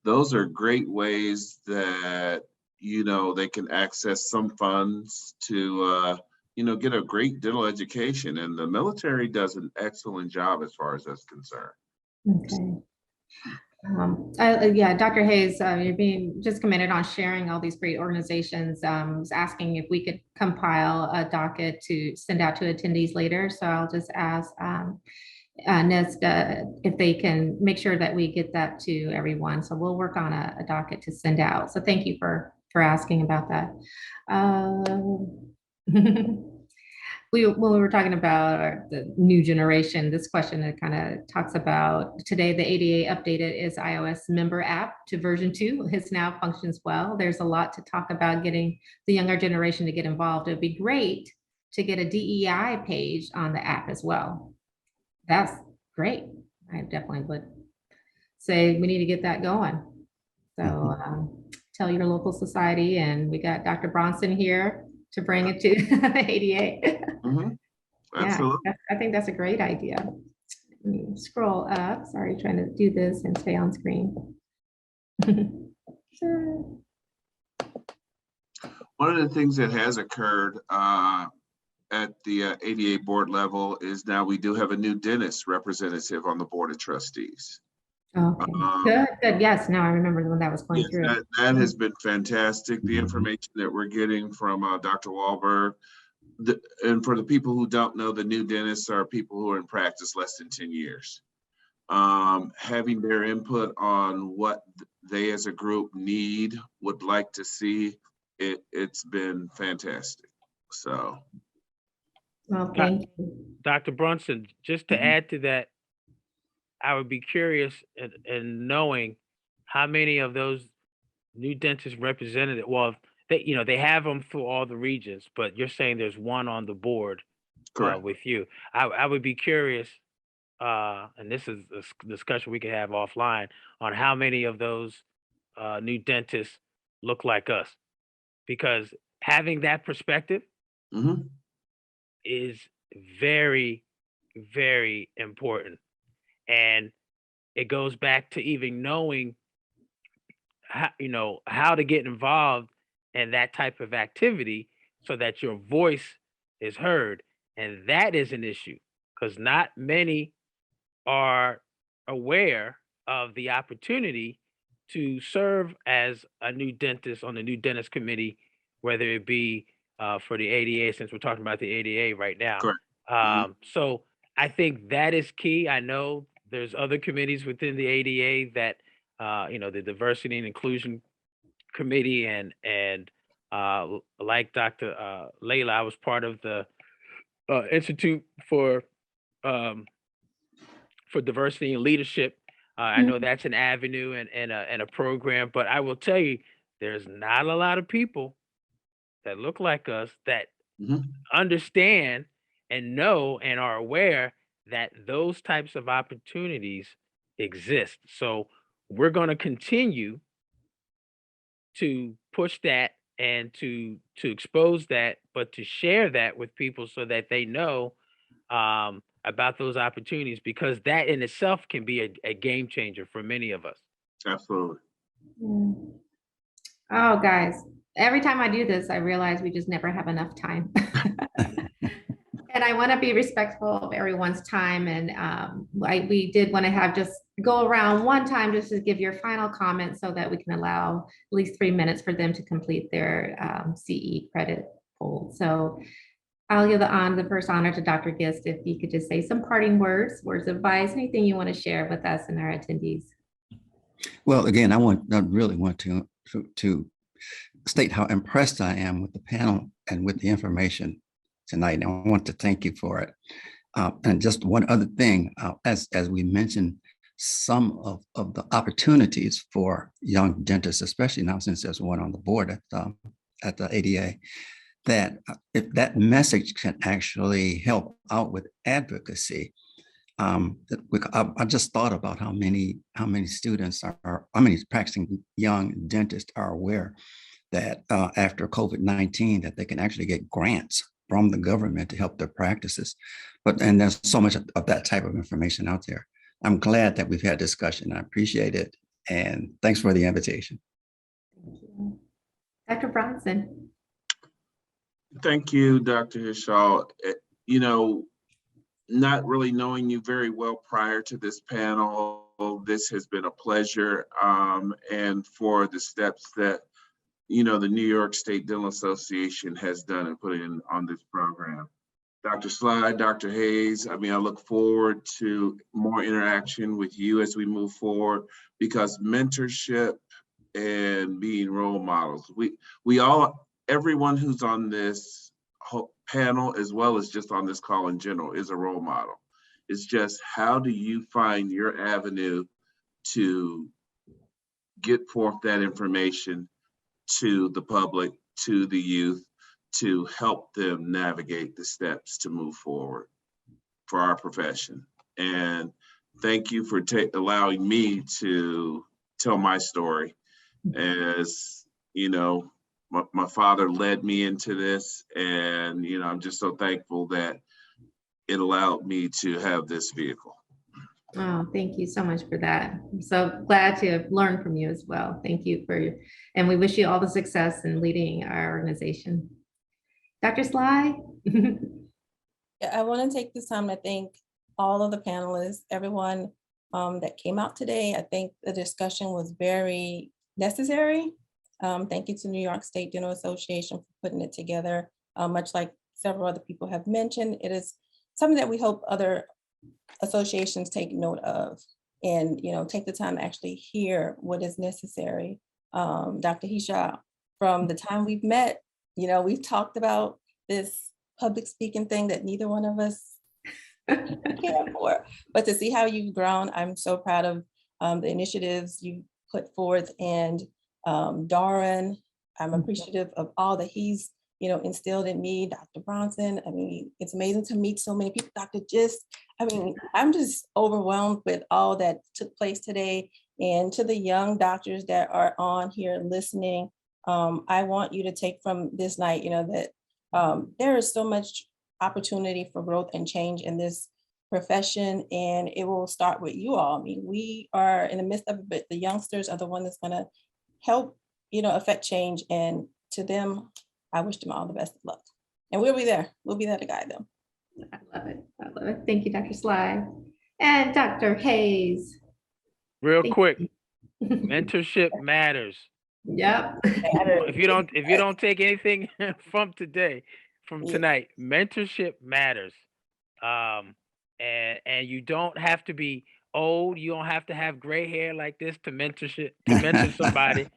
Those are great ways that, you know, they can access some funds to you know, get a great dental education, and the military does an excellent job as far as that's concerned. Okay. Yeah, Dr. Hayes, you're being just commended on sharing all these great organizations. Was asking if we could compile a docket to send out to attendees later. So I'll just ask NESDA if they can make sure that we get that to everyone. So we'll work on a docket to send out. So thank you for asking about that. When we were talking about the new generation, this question that kind of talks about today, the ADA updated its iOS member app to version 2. It now functions well. There's a lot to talk about getting the younger generation to get involved. It'd be great to get a DEI page on the app as well. That's great. I definitely would say we need to get that going. So tell your local society, and we got Dr. Bronson here to bring it to the ADA. Absolutely. Yeah, I think that's a great idea. Let me scroll up. Sorry, trying to do this and stay on screen. Sure. One of the things that has occurred at the ADA board level is now we do have a new dentist representative on the board of trustees. Okay, good. Yes, now I remember when that was going through. That has been fantastic. The information that we're getting from Dr. Wahlberg, and for the people who don't know, the new dentists are people who are in practice less than 10 years. Having their input on what they as a group would like to see, it's been fantastic. So. Well, thank you. Dr. Bronson, just to add to that, I would be curious in knowing how many of those new dentist representatives, well, they have them through all the regions, but you're saying there's one on the board with you. I would be curious, and this is a discussion we could have offline, on how many of those new dentists look like us, because having that perspective is very, very important. And it goes back to even knowing how to get involved in that type of activity so that your voice is heard. And that is an issue, because not many are aware of the opportunity to serve as a new dentist on the new dentist committee, whether it be for the ADA, since we're talking about the ADA right now. Correct. So I think that is key. I know there's other committees within the ADA that, the Diversity and Inclusion Committee, and like Dr. Laila, I was part of the Institute for for diversity and leadership. I know that's an avenue and a program, but I will tell you, there's not a lot of people that look like us that understand and know and are aware that those types of opportunities exist. So we're going to continue to push that and to expose that, but to share that with people so that they know about those opportunities, because that in itself can be a game changer for many of us. Absolutely. Oh, guys, every time I do this, I realize we just never have enough time. And I want to be respectful of everyone's time. And we did want to have just go around one time just to give your final comment so that we can allow at least 3 minutes for them to complete their CE credit poll. So I'll give the first honor to Dr. Gist. If you could just say some parting words of advice, anything you want to share with us and our attendees. Well, again, I really want to state how impressed I am with the panel and with the information tonight. And I want to thank you for it. And just one other thing, as we mentioned, some of the opportunities for young dentists, especially now since there's one on the board at the ADA, that if that message can actually help out with advocacy. I just thought about how many students how many practicing young dentists are aware that after COVID-19 that they can actually get grants from the government to help their practices. And there's so much of that type of information out there. I'm glad that we've had discussion. I appreciate it. And thanks for the invitation. Thank you. Dr. Bronson. Thank you, Dr. Hishaw. You know, not really knowing you very well prior to this panel, this has been a pleasure. And for the steps that, you know, the New York State Dental Association has done and put in on this program. Dr. Sly, Dr. Hayes, I mean, I look forward to more interaction with you as we move forward, because mentorship and being role models, we all, everyone who's on this panel, as well as just on this call in general, is a role model. It's just, how do you find your avenue to get forth that information to the public, to the youth, to help them navigate the steps to move forward for our profession. And thank you for allowing me to tell my story. As you know, my father led me into this, and you know, I'm just so thankful that it allowed me to have this vehicle. Oh, thank you so much for that. I'm so glad to have learned from you as well. Thank you and we wish you all the success in leading our organization. Dr. Sly? Yeah, I want to take this time to thank all of the panelists, everyone that came out today. I think the discussion was very necessary. Thank you to New York State Dental Association for putting it together. Much like several other people have mentioned, it is something that we hope other associations take note of, and you know, take the time to actually hear what is necessary. Dr. Hishaw, from the time we've met, you know, we've talked about this public speaking thing that neither one of us care for, but to see how you've grown, I'm so proud of the initiatives you put forth. And Darwin, I'm appreciative of all that he's, you know, instilled in me. Dr. Bronson, I mean, it's amazing to meet so many people. Dr. Gist, I mean, I'm just overwhelmed with all that took place today. And to the young doctors that are on here listening, I want you to take from this night, you know, that there is so much opportunity for growth and change in this profession, and it will start with you all. I mean, we are in the midst of it, but the youngsters are the one that's going to help, you know, affect change. And to them, I wish them all the best of luck. And we'll be there. We'll be there to guide them. I love it. I love it. Thank you, Dr. Sly. And Dr. Hayes. Real quick, mentorship matters. Yep. If you don't take anything from tonight, mentorship matters. And you don't have to be old. You don't have to have gray hair like this to mentor somebody.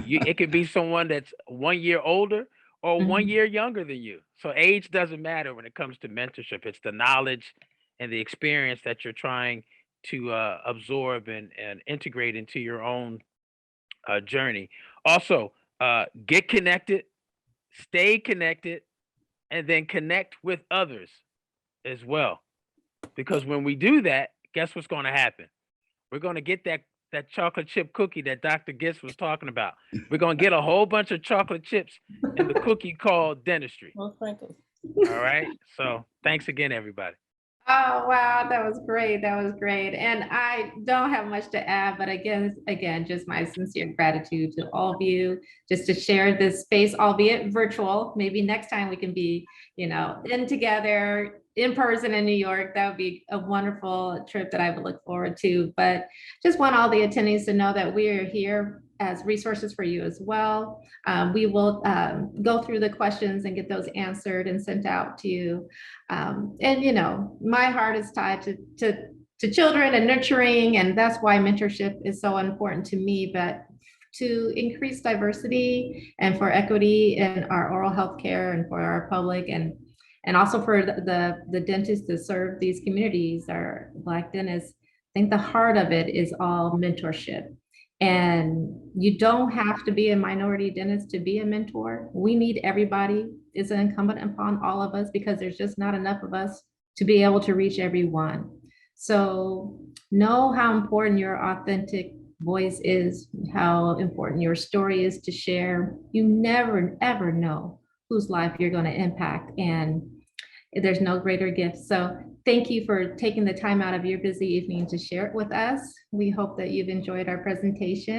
It could be someone that's 1 year older or 1 year younger than you. So age doesn't matter when it comes to mentorship. It's the knowledge and the experience that you're trying to absorb and integrate into your own journey. Also, get connected, stay connected, and then connect with others as well. Because when we do that, guess what's going to happen? We're going to get that chocolate chip cookie that Dr. Gist was talking about. We're going to get a whole bunch of chocolate chips in the cookie called dentistry. Well, frankly. All right. So thanks again, everybody. Oh, wow, that was great. That was great. And I don't have much to add, but again, just my sincere gratitude to all of you, just to share this space, albeit virtual. Maybe next time we can be, in together, in person in New York. That would be a wonderful trip that I would look forward to. But just want all the attendees to know that we are here as resources for you as well. We will go through the questions and get those answered and sent out to you. And my heart is tied to children and nurturing, and that's why mentorship is so important to me. But to increase diversity and for equity in our oral health care and for our public, and also for the dentists to serve these communities, our Black dentists, I think the heart of it is all mentorship. And you don't have to be a minority dentist to be a mentor. We need everybody. It's incumbent upon all of us because there's just not enough of us to be able to reach everyone. So know how important your authentic voice is, how important your story is to share. You never, ever know whose life you're going to impact, and there's no greater gift. So thank you for taking the time out of your busy evening to share it with us. We hope that you've enjoyed our presentation.